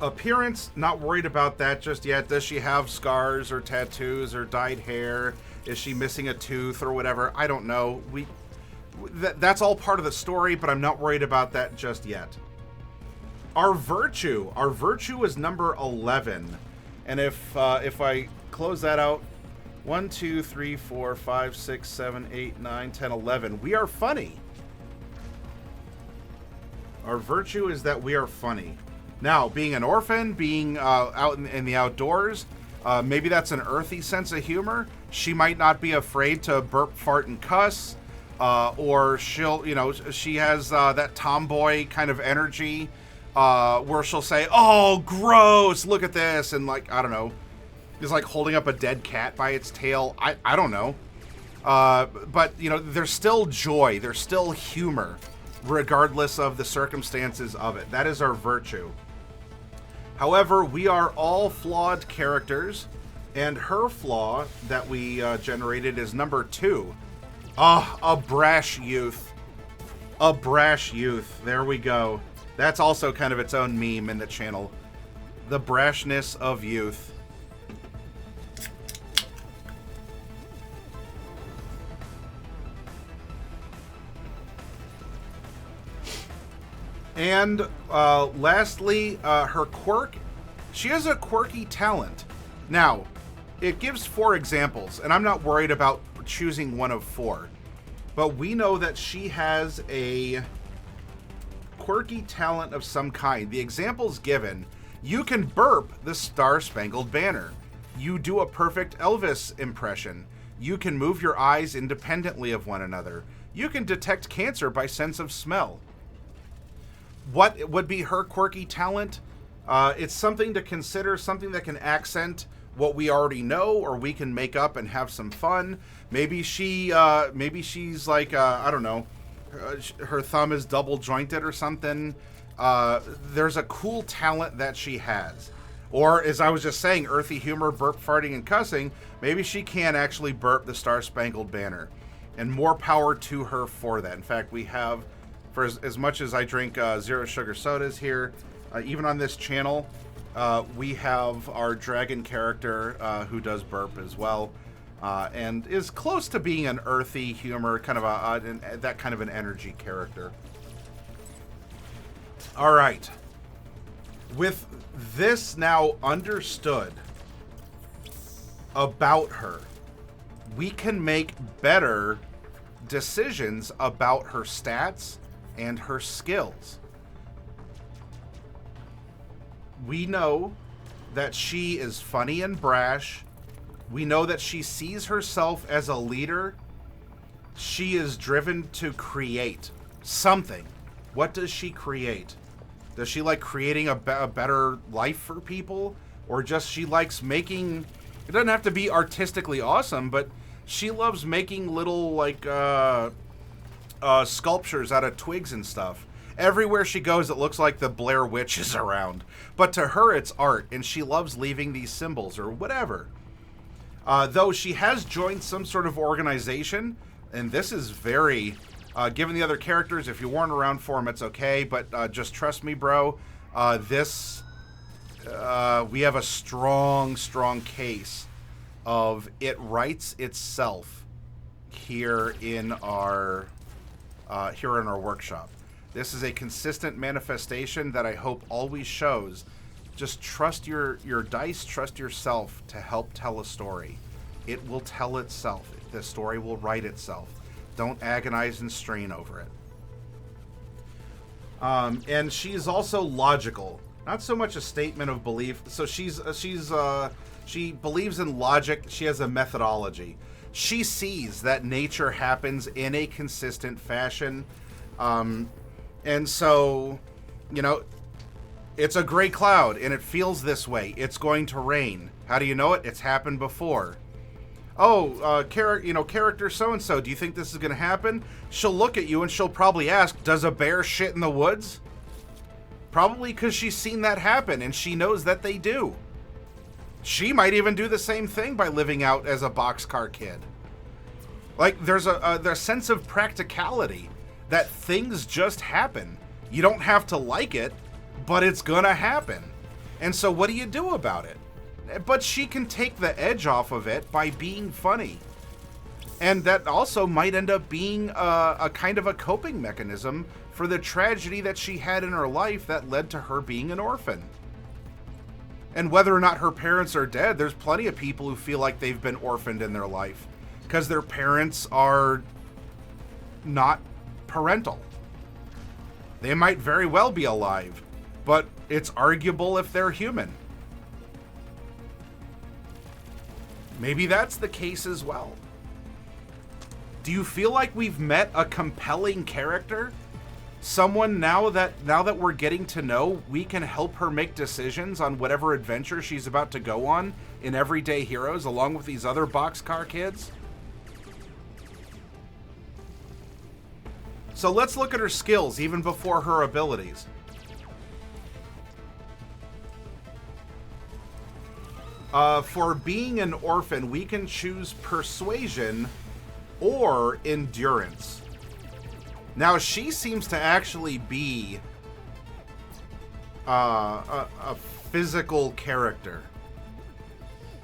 Appearance, not worried about that just yet. Does she have scars or tattoos or dyed hair? Is she missing a tooth or whatever? I don't know. That's all part of the story, but I'm not worried about that just yet. Our virtue is number 11. And if I close that out, 1, 2, 3, 4, 5, 6, 7, 8, 9, 10, 11. We are funny. Our virtue is that we are funny. Now, being an orphan, being out in the outdoors, maybe that's an earthy sense of humor. She might not be afraid to burp, fart, and cuss. Or she'll, you know, she has that tomboy kind of energy where she'll say, "Oh, gross, look at this," and like, I don't know, is like holding up a dead cat by its tail. I don't know. But, you know, there's still joy. There's still humor, regardless of the circumstances of it. That is our virtue. However, we are all flawed characters, and her flaw that we generated is number 2. A brash youth. A brash youth. There we go. That's also kind of its own meme in the channel. The brashness of youth. And lastly, her quirk. She has a quirky talent. Now, it gives 4 examples, and I'm not worried about choosing one of 4. But we know that she has a quirky talent of some kind. The examples given: you can burp the Star-Spangled Banner. You do a perfect Elvis impression. You can move your eyes independently of one another. You can detect cancer by sense of smell. What would be her quirky talent? It's something to consider, something that can accent what we already know, or we can make up and have some fun. Maybe she's like, I don't know, her thumb is double jointed or something. There's a cool talent that she has. Or, as I was just saying, earthy humor, burp, farting, and cussing. Maybe she can actually burp the Star-Spangled Banner. And more power to her for that. In fact, we have, for as much as I drink zero sugar sodas here, even on this channel, we have our dragon character who does burp as well, and is close to being an earthy humor, kind of that kind of an energy character. All right. With this now understood about her, we can make better decisions about her stats and her skills. We know that she is funny and brash. We know that she sees herself as a leader. She is driven to create something. What does she create? Does she like creating a better life for people? Or just she likes making... It doesn't have to be artistically awesome, but she loves making little, like, sculptures out of twigs and stuff. Everywhere she goes, it looks like the Blair Witch is around. But to her, it's art, and she loves leaving these symbols or whatever. Though she has joined some sort of organization, and this is very... given the other characters, if you weren't around for them, it's okay, but just trust me, bro. We have a strong, strong case of it writes itself here in our workshop. This is a consistent manifestation that I hope always shows. Just trust your dice, trust yourself to help tell a story. It will tell itself. The story will write itself. Don't agonize and strain over it. And she's also logical. Not so much a statement of belief. So she believes in logic. She has a methodology. She sees that nature happens in a consistent fashion. And so, you know, It's a gray cloud, and it feels this way. It's going to rain. How do you know it? It's happened before. Oh, character so-and-so, do you think this is going to happen? She'll look at you, and she'll probably ask, does a bear shit in the woods? Probably because she's seen that happen, and she knows that they do. She might even do the same thing by living out as a boxcar kid. Like, there's a sense of practicality that things just happen. You don't have to like it, but it's gonna happen. And so what do you do about it? But she can take the edge off of it by being funny. And that also might end up being a kind of a coping mechanism for the tragedy that she had in her life that led to her being an orphan. And whether or not her parents are dead, there's plenty of people who feel like they've been orphaned in their life because their parents are not parental. They might very well be alive, but it's arguable if they're human. Maybe that's the case as well. Do you feel like we've met a compelling character? Someone now that we're getting to know, we can help her make decisions on whatever adventure she's about to go on in Everyday Heroes along with these other boxcar kids? So let's look at her skills even before her abilities. For being an orphan, we can choose persuasion or endurance. Now, she seems to actually be a physical character.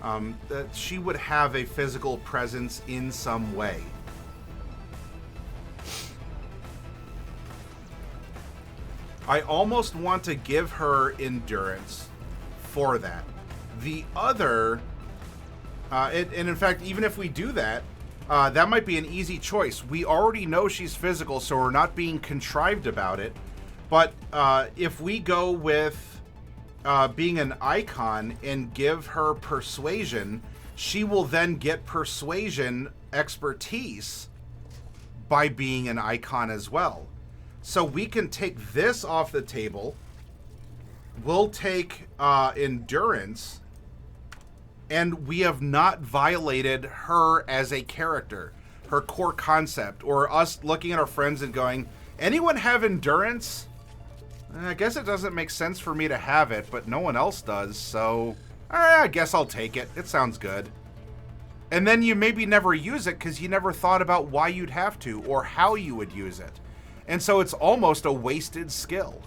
That she would have a physical presence in some way. I almost want to give her endurance for that. The other, and in fact, even if we do that, that might be an easy choice. We already know she's physical, so we're not being contrived about it. But if we go with being an icon and give her persuasion, she will then get persuasion expertise by being an icon as well. So we can take this off the table. We'll take endurance. And we have not violated her as a character, her core concept, or us looking at our friends and going, anyone have endurance? I guess it doesn't make sense for me to have it, but no one else does, so I guess I'll take it. It sounds good. And then you maybe never use it because you never thought about why you'd have to or how you would use it. And so it's almost a wasted skill.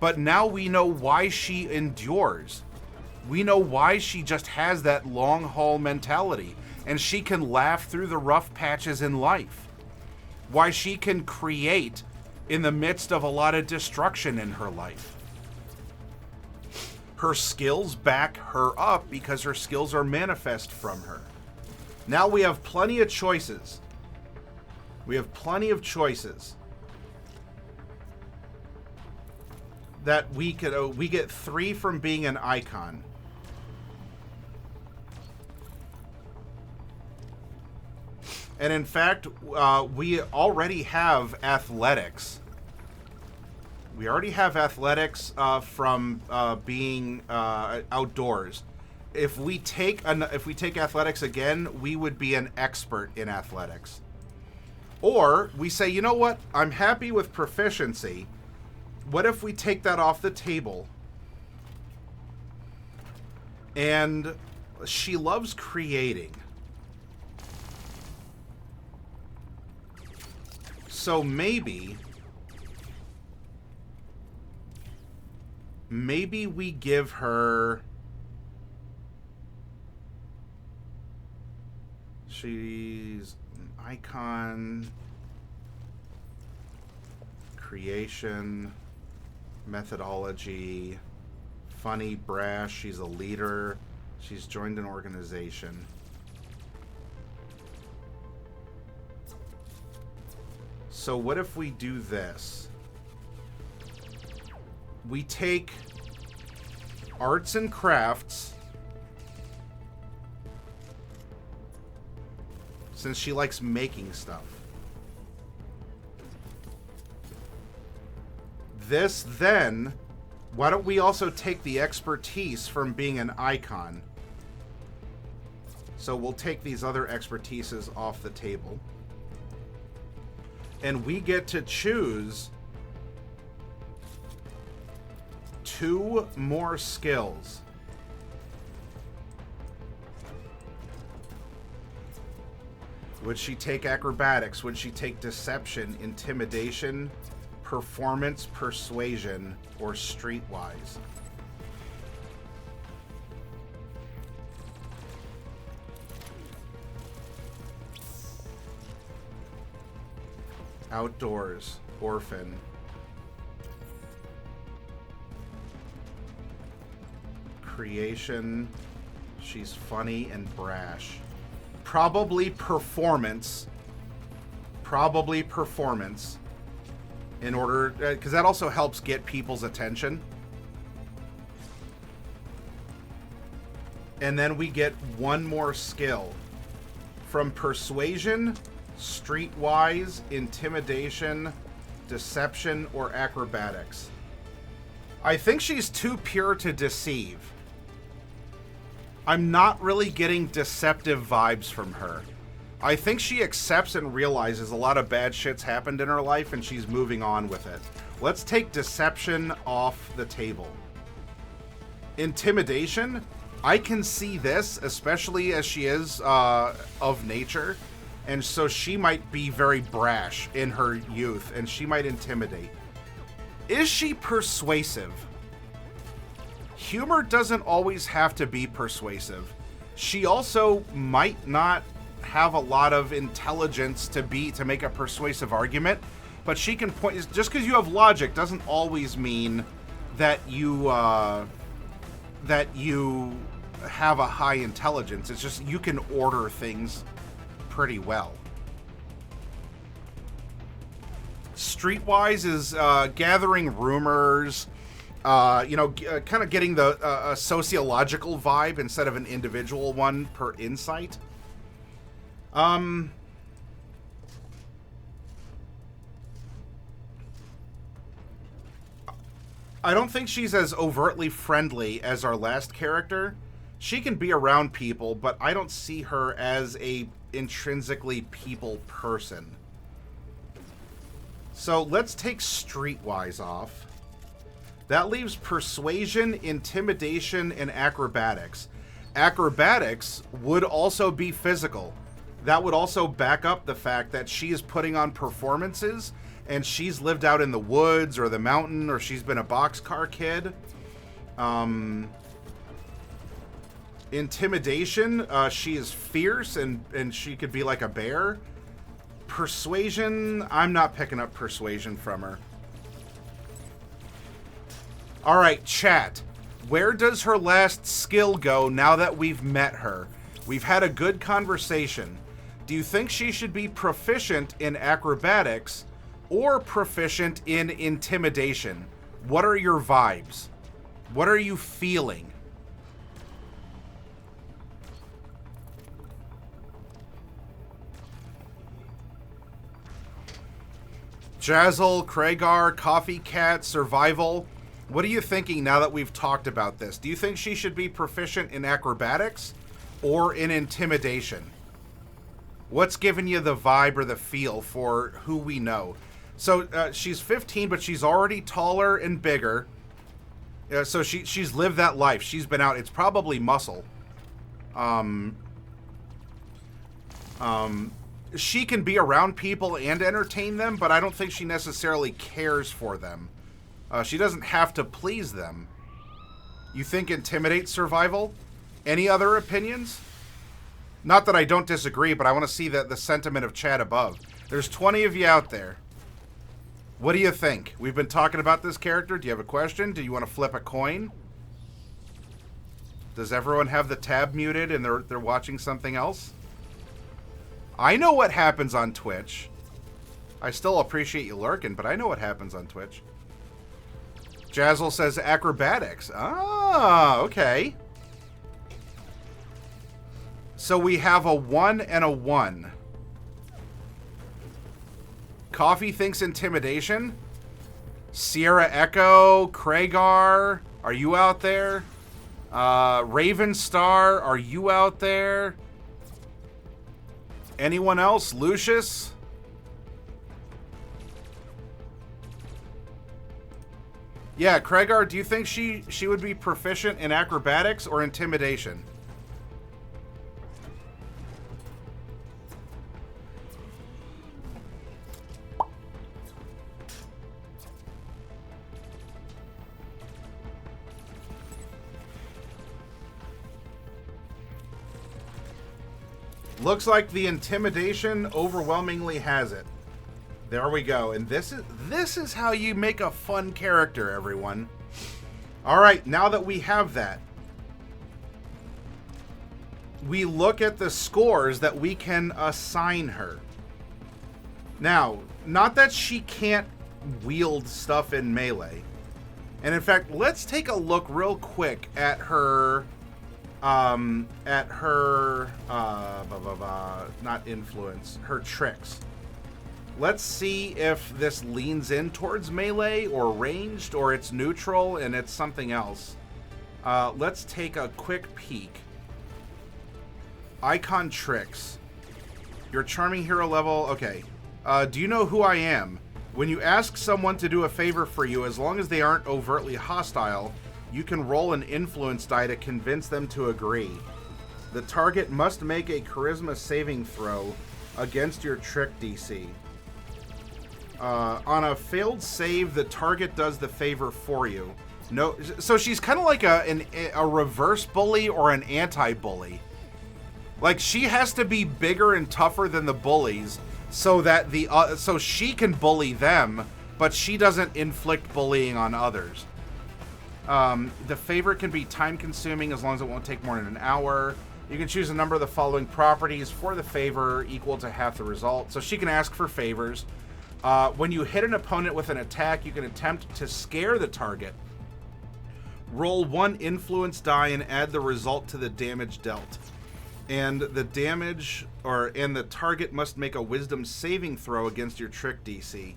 But now we know why she endures. We know why she just has that long haul mentality, and she can laugh through the rough patches in life. Why she can create in the midst of a lot of destruction in her life. Her skills back her up because her skills are manifest from her. Now we have plenty of choices. We have plenty of choices. That we get 3 from being an icon. And in fact, we already have athletics. We already have athletics from being outdoors. If we take athletics again, we would be an expert in athletics. Or we say, you know what? I'm happy with proficiency. What if we take that off the table? And she loves creating. So maybe we give her, she's an icon, creation, methodology, funny, brash, she's a leader, she's joined an organization. So what if we do this? We take arts and crafts, since she likes making stuff. This then Why don't we also take the expertise from being an icon? So we'll take these other expertises off the table. And we get to choose 2 more skills. Would she take acrobatics? Would she take deception, intimidation, performance, persuasion, or streetwise? Outdoors, Orphan. Creation, she's funny and brash. Probably performance. Probably performance. In order, because that also helps get people's attention. And then we get 1 more skill. From persuasion, streetwise, intimidation, deception, or acrobatics. I think she's too pure to deceive. I'm not really getting deceptive vibes from her. I think she accepts and realizes a lot of bad shit's happened in her life and she's moving on with it. Let's take deception off the table. Intimidation, I can see this, especially as she is of nature. And so she might be very brash in her youth and she might intimidate. Is she persuasive? Humor doesn't always have to be persuasive. She also might not have a lot of intelligence to make a persuasive argument, but she can point. Just because you have logic doesn't always mean that you have a high intelligence. It's just you can order things pretty well. Streetwise is gathering rumors, kind of getting the sociological vibe instead of an individual one per insight. I don't think she's as overtly friendly as our last character. She can be around people, but I don't see her as a intrinsically people person. So let's take streetwise off. That leaves persuasion, intimidation, and acrobatics. Acrobatics would also be physical. That would also back up the fact that she is putting on performances and she's lived out in the woods or the mountain, or she's been a boxcar kid. Intimidation, she is fierce and she could be like a bear. Persuasion, I'm not picking up persuasion from her. All right, chat. Where does her last skill go now that we've met her? We've had a good conversation. Do you think she should be proficient in acrobatics or proficient in intimidation? What are your vibes? What are you feeling? Jazzle, Kragar, Coffee Cat, Survival. What are you thinking now that we've talked about this? Do you think she should be proficient in acrobatics or in intimidation? What's giving you the vibe or the feel for who we know? So she's 15, but she's already taller and bigger. So she's lived that life. She's been out. It's probably muscle. She can be around people and entertain them, but I don't think she necessarily cares for them. She doesn't have to please them. You think intimidate survival? Any other opinions? Not that I don't disagree, but I want to see the sentiment of chat above. There's 20 of you out there. What do you think? We've been talking about this character. Do you have a question? Do you want to flip a coin? Does everyone have the tab muted and they're watching something else? I know what happens on Twitch. I still appreciate you lurking, but I know what happens on Twitch. Jazzle says acrobatics. Ah, okay. So we have a 1 and a 1. Coffee thinks intimidation. Sierra Echo, Kragar, are you out there? Raven Star, are you out there? Anyone else? Lucius? Yeah, Kragar, do you think she would be proficient in acrobatics or intimidation? Looks like the intimidation overwhelmingly has it. There we go. And this is how you make a fun character, everyone. All right, now that we have that, we look at the scores that we can assign her. Now, not that she can't wield stuff in melee. And in fact, let's take a look real quick at her not influence, her tricks. Let's see if this leans in towards melee or ranged, or it's neutral and it's something else. Let's take a quick peek. Icon tricks. Your charming hero level, okay. Do you know who I am? When you ask someone to do a favor for you, as long as they aren't overtly hostile, you can roll an influence die to convince them to agree. The target must make a charisma saving throw against your trick DC. On a failed save, the target does the favor for you. No, so she's kind of like a reverse bully or an anti-bully. Like, she has to be bigger and tougher than the bullies so that so she can bully them, but she doesn't inflict bullying on others. The favor can be time-consuming as long as it won't take more than an hour. You can choose a number of the following properties for the favor equal to half the result. So she can ask for favors. When you hit an opponent with an attack, you can attempt to scare the target. Roll one influence die and add the result to the damage dealt. And the target must make a wisdom saving throw against your trick DC.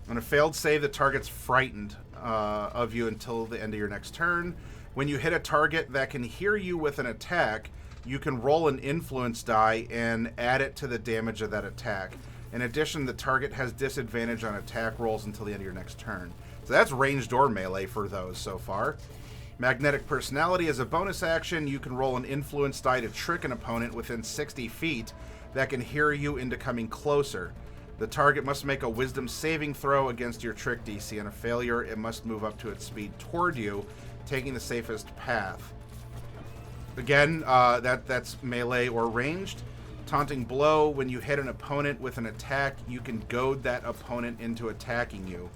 On a failed save, the target's frightened of you until the end of your next turn. When you hit a target that can hear you with an attack, you can roll an influence die and add it to the damage of that attack. In addition, the target has disadvantage on attack rolls until the end of your next turn. So that's ranged or melee for those so far. Magnetic Personality as a bonus action, you can roll an influence die to trick an opponent within 60 feet that can hear you into coming closer. The target must make a wisdom saving throw against your trick DC. On a failure, it must move up to its speed toward you, taking the safest path. Again, that's melee or ranged. Taunting Blow, when you hit an opponent with an attack, you can goad that opponent into attacking you.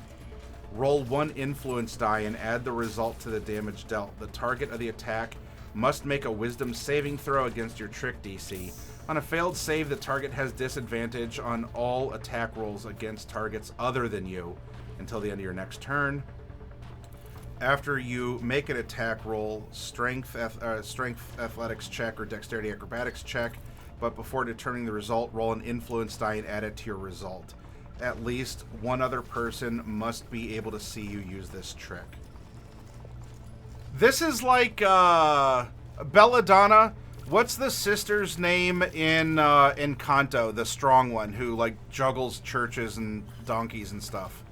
Roll one influence die and add the result to the damage dealt. The target of the attack must make a wisdom saving throw against your trick DC. On a failed save, the target has disadvantage on all attack rolls against targets other than you until the end of your next turn. After you make an attack roll, strength athletics check or dexterity acrobatics check, but before determining the result, roll an influence die and add it to your result. At least one other person must be able to see you use this trick. This is like Belladonna. What's the sister's name in Kanto, the strong one who like juggles churches and donkeys and stuff?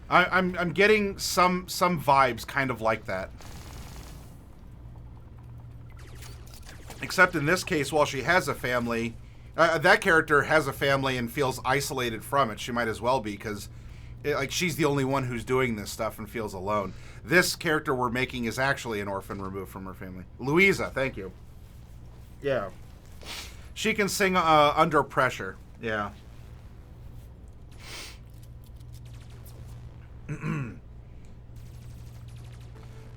I'm getting some vibes kind of like that. Except in this case, while she has a family, that character has a family and feels isolated from it. She might as well be, because like she's the only one who's doing this stuff and feels alone. This character we're making is actually an orphan removed from her family. Louisa, thank you. Yeah. She can sing under pressure. Yeah.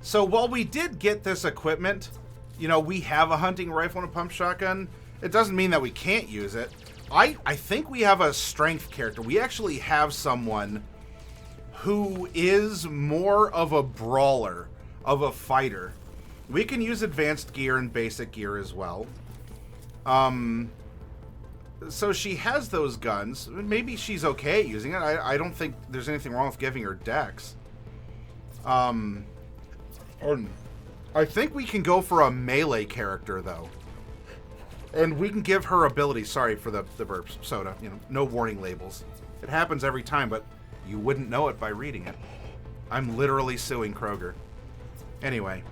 So while we did get this equipment, you know, we have a hunting rifle and a pump shotgun. It doesn't mean that we can't use it. I think we have a strength character. We actually have someone who is more of a brawler, of a fighter. We can use advanced gear and basic gear as well. So she has those guns. Maybe she's okay at using it. I don't think there's anything wrong with giving her dex. I think we can go for a melee character, though. And we can give her abilities. Sorry for the burps. Soda. You know, no warning labels. It happens every time, but you wouldn't know it by reading it. I'm literally suing Kroger. Anyway.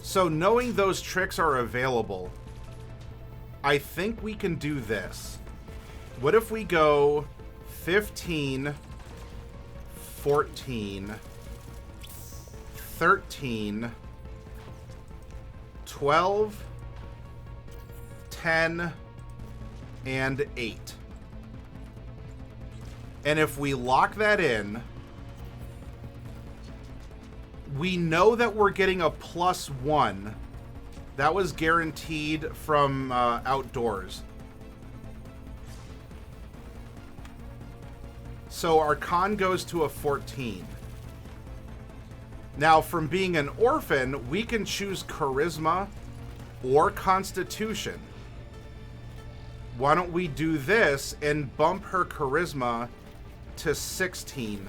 So knowing those tricks are available, I think we can do this. What if we go 15, 14, 13, 12, 10, and 8. And if we lock that in, we know that we're getting a +1. That was guaranteed from Outdoors. So our con goes to a 14. Now, from being an orphan, we can choose Charisma or Constitution. Why don't we do this and bump her Charisma to 16?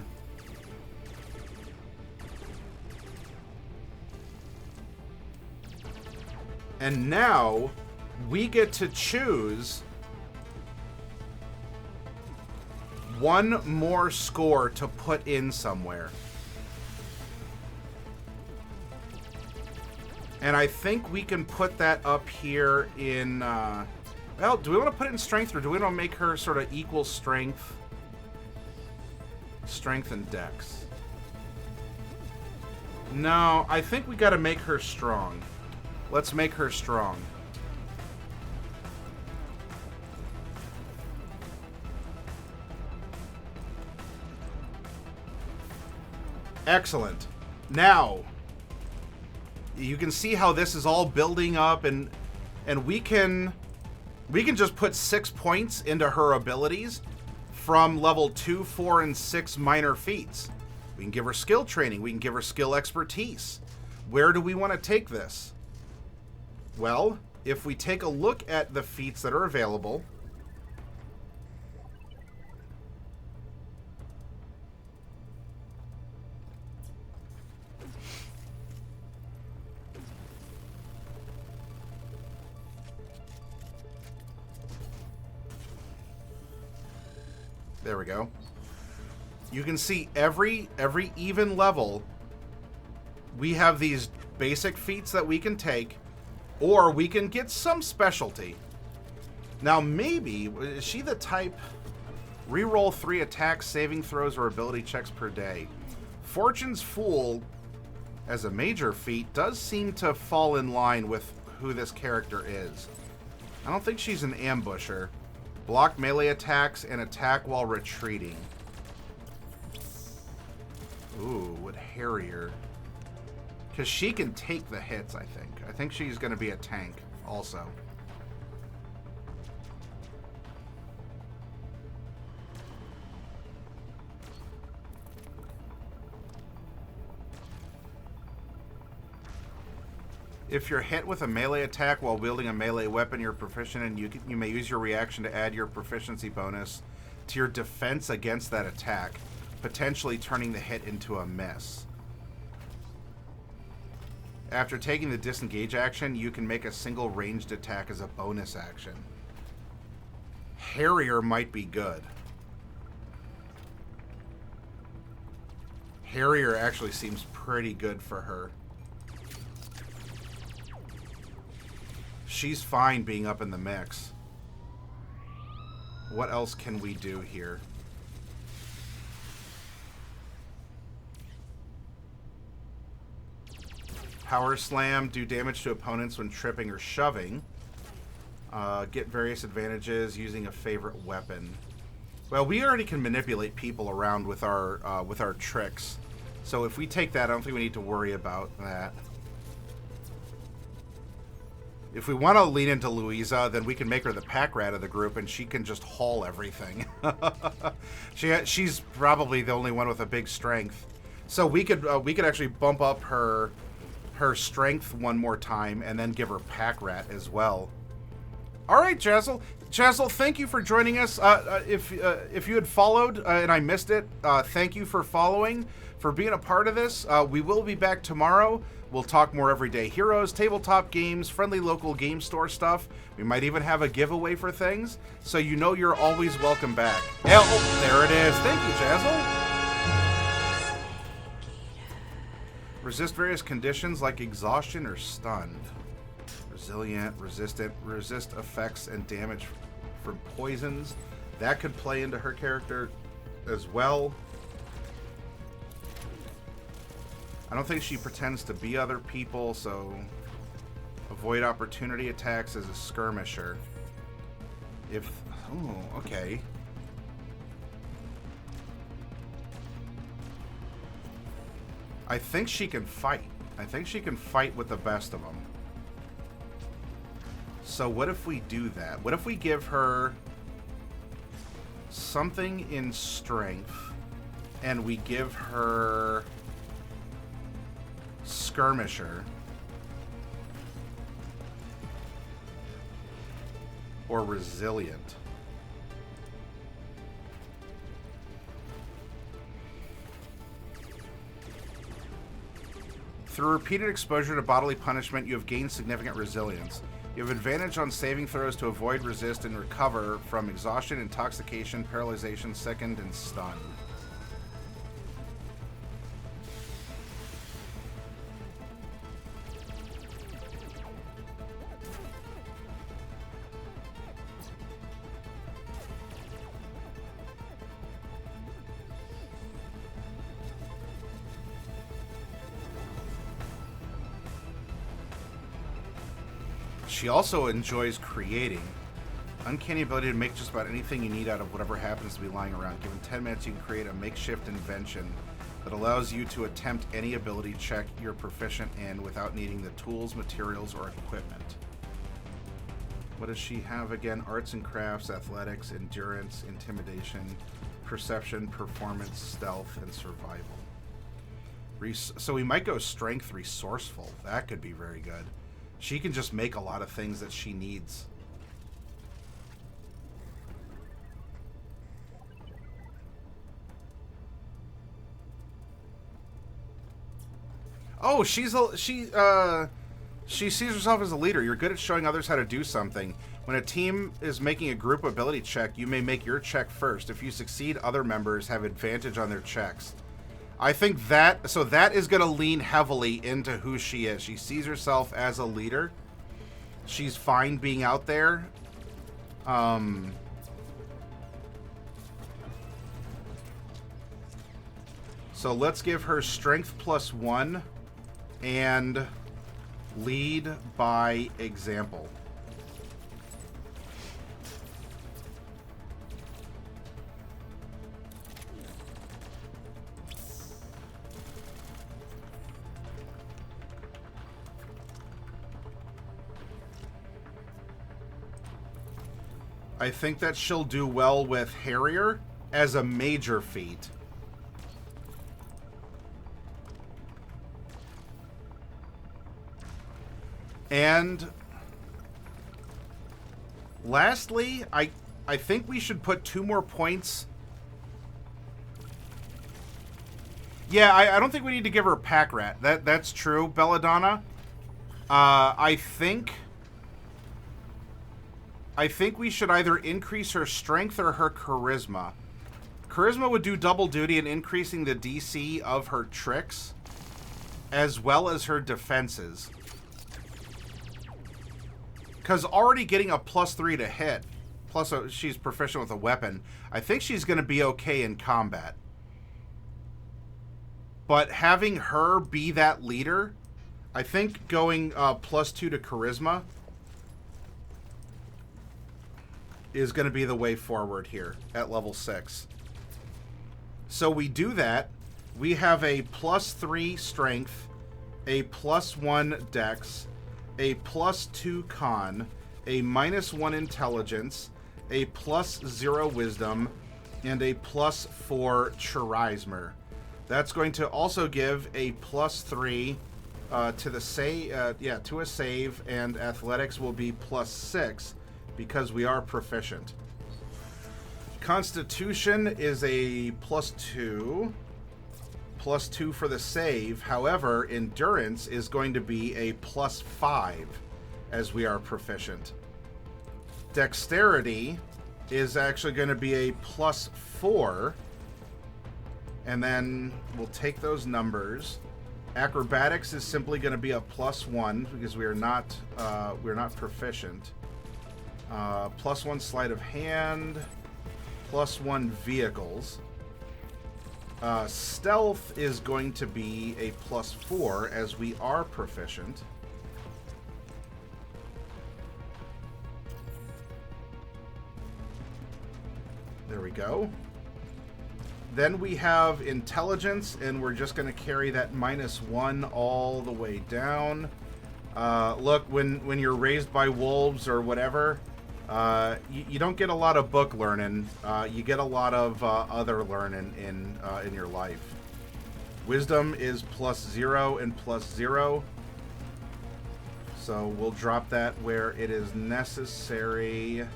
And now we get to choose one more score to put in somewhere. And I think we can put that up here in... well, do we want to put it in strength, or do we want to make her sort of equal strength? Strength and dex. No, I think we got to make her strong. Let's make her strong. Excellent. Now, you can see how this is all building up, and we can just put 6 points into her abilities from level 2, 4, and 6 minor feats. We can give her skill training. We can give her skill expertise. Where do we want to take this? Well, if we take a look at the feats that are available, there we go. You can see every even level, we have these basic feats that we can take, or we can get some specialty. Now, maybe, is she the type... Reroll 3 attacks, saving throws, or ability checks per day. Fortune's Fool, as a major feat, does seem to fall in line with who this character is. I don't think she's an ambusher. Block melee attacks and attack while retreating. Ooh, with Harrier. Because she can take the hits, I think. I think she's going to be a tank also. If you're hit with a melee attack while wielding a melee weapon you're proficient in, you may use your reaction to add your proficiency bonus to your defense against that attack, potentially turning the hit into a miss. After taking the disengage action, you can make a single ranged attack as a bonus action. Harrier might be good. Harrier actually seems pretty good for her. She's fine being up in the mix. What else can we do here? Power Slam, do damage to opponents when tripping or shoving. Get various advantages using a favorite weapon. Well, we already can manipulate people around with our tricks. So if we take that, I don't think we need to worry about that. If we want to lean into Louisa, then we can make her the pack rat of the group, and she can just haul everything. She's probably the only one with a big strength. So we could actually bump up her strength one more time, and then give her pack rat as well. All right, Jazzle. Jazzle, thank you for joining us. If you had followed and I missed it, thank you for following, for being a part of this. We will be back tomorrow. We'll talk more everyday heroes, tabletop games, friendly local game store stuff. We might even have a giveaway for things, so you know you're always welcome back. Oh, there it is. Thank you, Jazzle. Resist various conditions like exhaustion or stunned. Resilient, resistant, resist effects and damage from poisons. That could play into her character as well. I don't think she pretends to be other people, so avoid opportunity attacks as a skirmisher. Oh, okay. I think she can fight. I think she can fight with the best of them. So what if we do that? What if we give her something in strength and we give her skirmisher or resilient? Through repeated exposure to bodily punishment, you have gained significant resilience. You have advantage on saving throws to avoid, resist, and recover from exhaustion, intoxication, paralyzation, sickened, and stunned. She also enjoys creating. Uncanny ability to make just about anything you need out of whatever happens to be lying around. Given 10 minutes, you can create a makeshift invention that allows you to attempt any ability check you're proficient in without needing the tools, materials, or equipment. What does she have again? Arts and crafts, athletics, endurance, intimidation, perception, performance, stealth, and survival. So we might go strength, resourceful. That could be very good. She can just make a lot of things that she needs. Oh, she sees herself as a leader. You're good at showing others how to do something. When a team is making a group ability check, you may make your check first. If you succeed, other members have advantage on their checks. I think that, so that is going to lean heavily into who she is. She sees herself as a leader. She's fine being out there. So let's give her strength +1 and lead by example. I think that she'll do well with Harrier as a major feat. And lastly, I think we should put 2 more points. Yeah, I don't think we need to give her a pack rat. That's true, Belladonna. I think we should either increase her strength or her charisma. Charisma would do double duty in increasing the DC of her tricks, as well as her defenses. Because already getting a +3 to hit, plus she's proficient with a weapon, I think she's going to be okay in combat. But having her be that leader, I think going +2 to charisma is going to be the way forward here at level 6. So we do that. We have a +3 strength, a +1 dex, a +2 con, a -1 intelligence, a +0 wisdom, and a +4 charisma. That's going to also give a +3 to the to a save, and athletics will be +6 because we are proficient. Constitution is a +2. +2 for the save. However, endurance is going to be a +5 as we are proficient. Dexterity is actually going to be a +4. And then we'll take those numbers. Acrobatics is simply going to be a +1 because we're not proficient. +1 sleight of hand, +1 vehicles. Stealth is going to be a +4 as we are proficient. There we go. Then we have intelligence, and we're just going to carry that -1 all the way down. Look, when you're raised by wolves or whatever, you don't get a lot of book learning. You get a lot of other learning in your life. Wisdom is +0 and +0. So we'll drop that where it is necessary.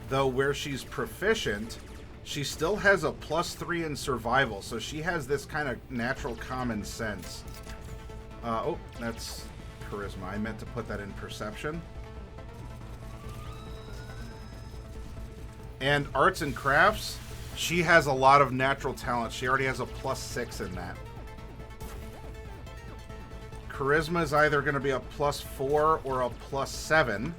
Though where she's proficient, she still has a +3 in survival, so she has this kind of natural common sense. Oh, that's charisma. I meant to put that in perception. And arts and crafts, she has a lot of natural talent. She already has a +6 in that. Charisma is either going to be a +4 or a +7.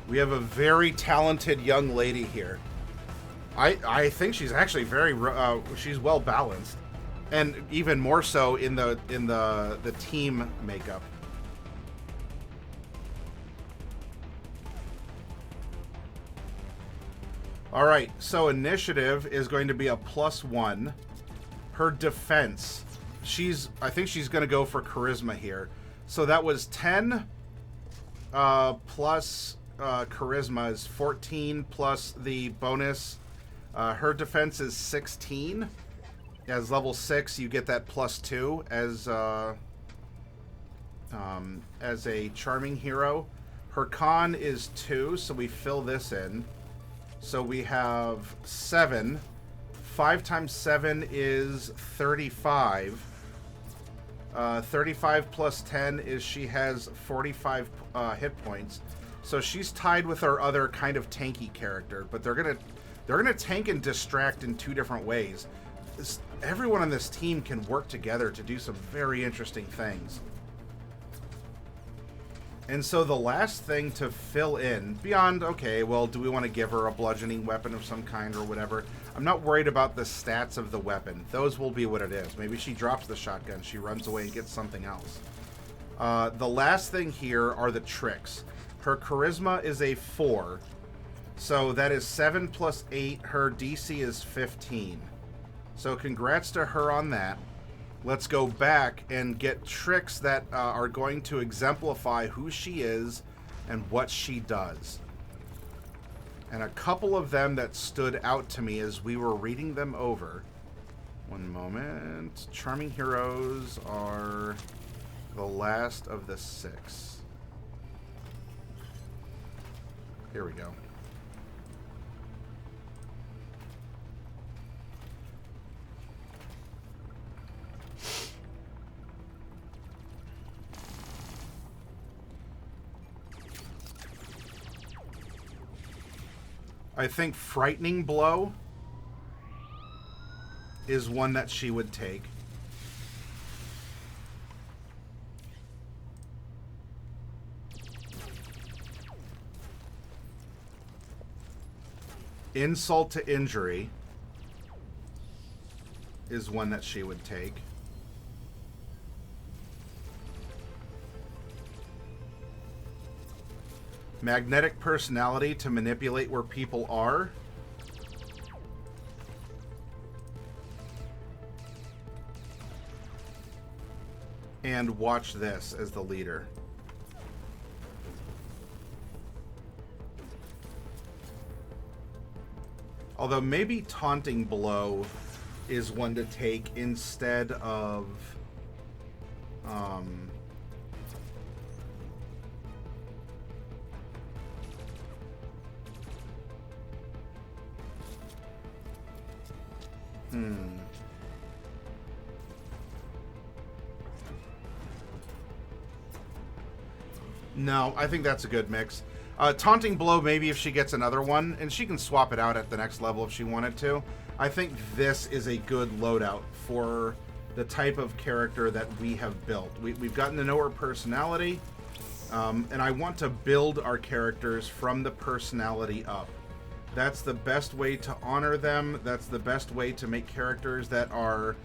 We have a very talented young lady here. I think she's actually very she's well balanced, and even more so in the team makeup. All right, so initiative is going to be a +1. Her defense, I think she's going to go for charisma here. So that was 10 plus. Charisma is 14 plus the bonus. Her defense is 16. As level 6, you get that +2 as a charming hero. Her con is 2, so we fill this in. So we have 7. 5 times 7 is 35. 35 plus 10 is she has 45 hit points. So she's tied with our other kind of tanky character, but they're gonna tank and distract in 2 different ways. Everyone on this team can work together to do some very interesting things. And so the last thing to fill in, beyond, okay, well, do we want to give her a bludgeoning weapon of some kind or whatever? I'm not worried about the stats of the weapon. Those will be what it is. Maybe she drops the shotgun, she runs away and gets something else. The last thing here are the tricks. Her charisma is a 4. So that is 7 plus 8. Her DC is 15. So congrats to her on that. Let's go back and get tricks that are going to exemplify who she is and what she does. And a couple of them that stood out to me as we were reading them over. One moment. Charming heroes are the last of the 6. Here we go. I think Frightening Blow is one that she would take. Insult to Injury is one that she would take. Magnetic Personality to manipulate where people are. And Watch This as the leader. Although maybe Taunting Blow is one to take instead of... No, I think that's a good mix. Taunting Blow, maybe if she gets another one, and she can swap it out at the next level if she wanted to. I think this is a good loadout for the type of character that we have built. We've gotten to know her personality, and I want to build our characters from the personality up. That's the best way to honor them. That's the best way to make characters that are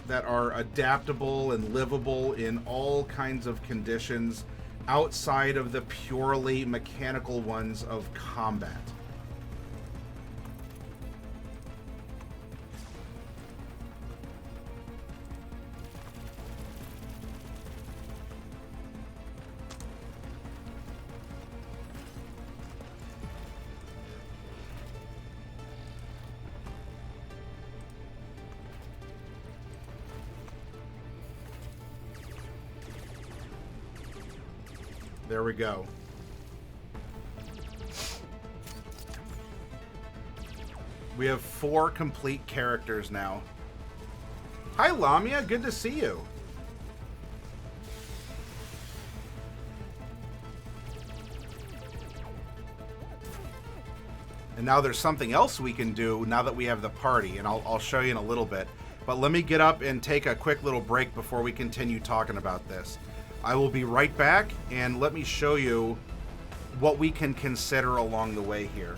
adaptable and livable in all kinds of conditions outside of the purely mechanical ones of combat. There we go. We have 4 complete characters now. Hi, Lamia. Good to see you. And now there's something else we can do now that we have the party, and I'll show you in a little bit. But let me get up and take a quick little break before we continue talking about this. I will be right back, and let me show you what we can consider along the way here.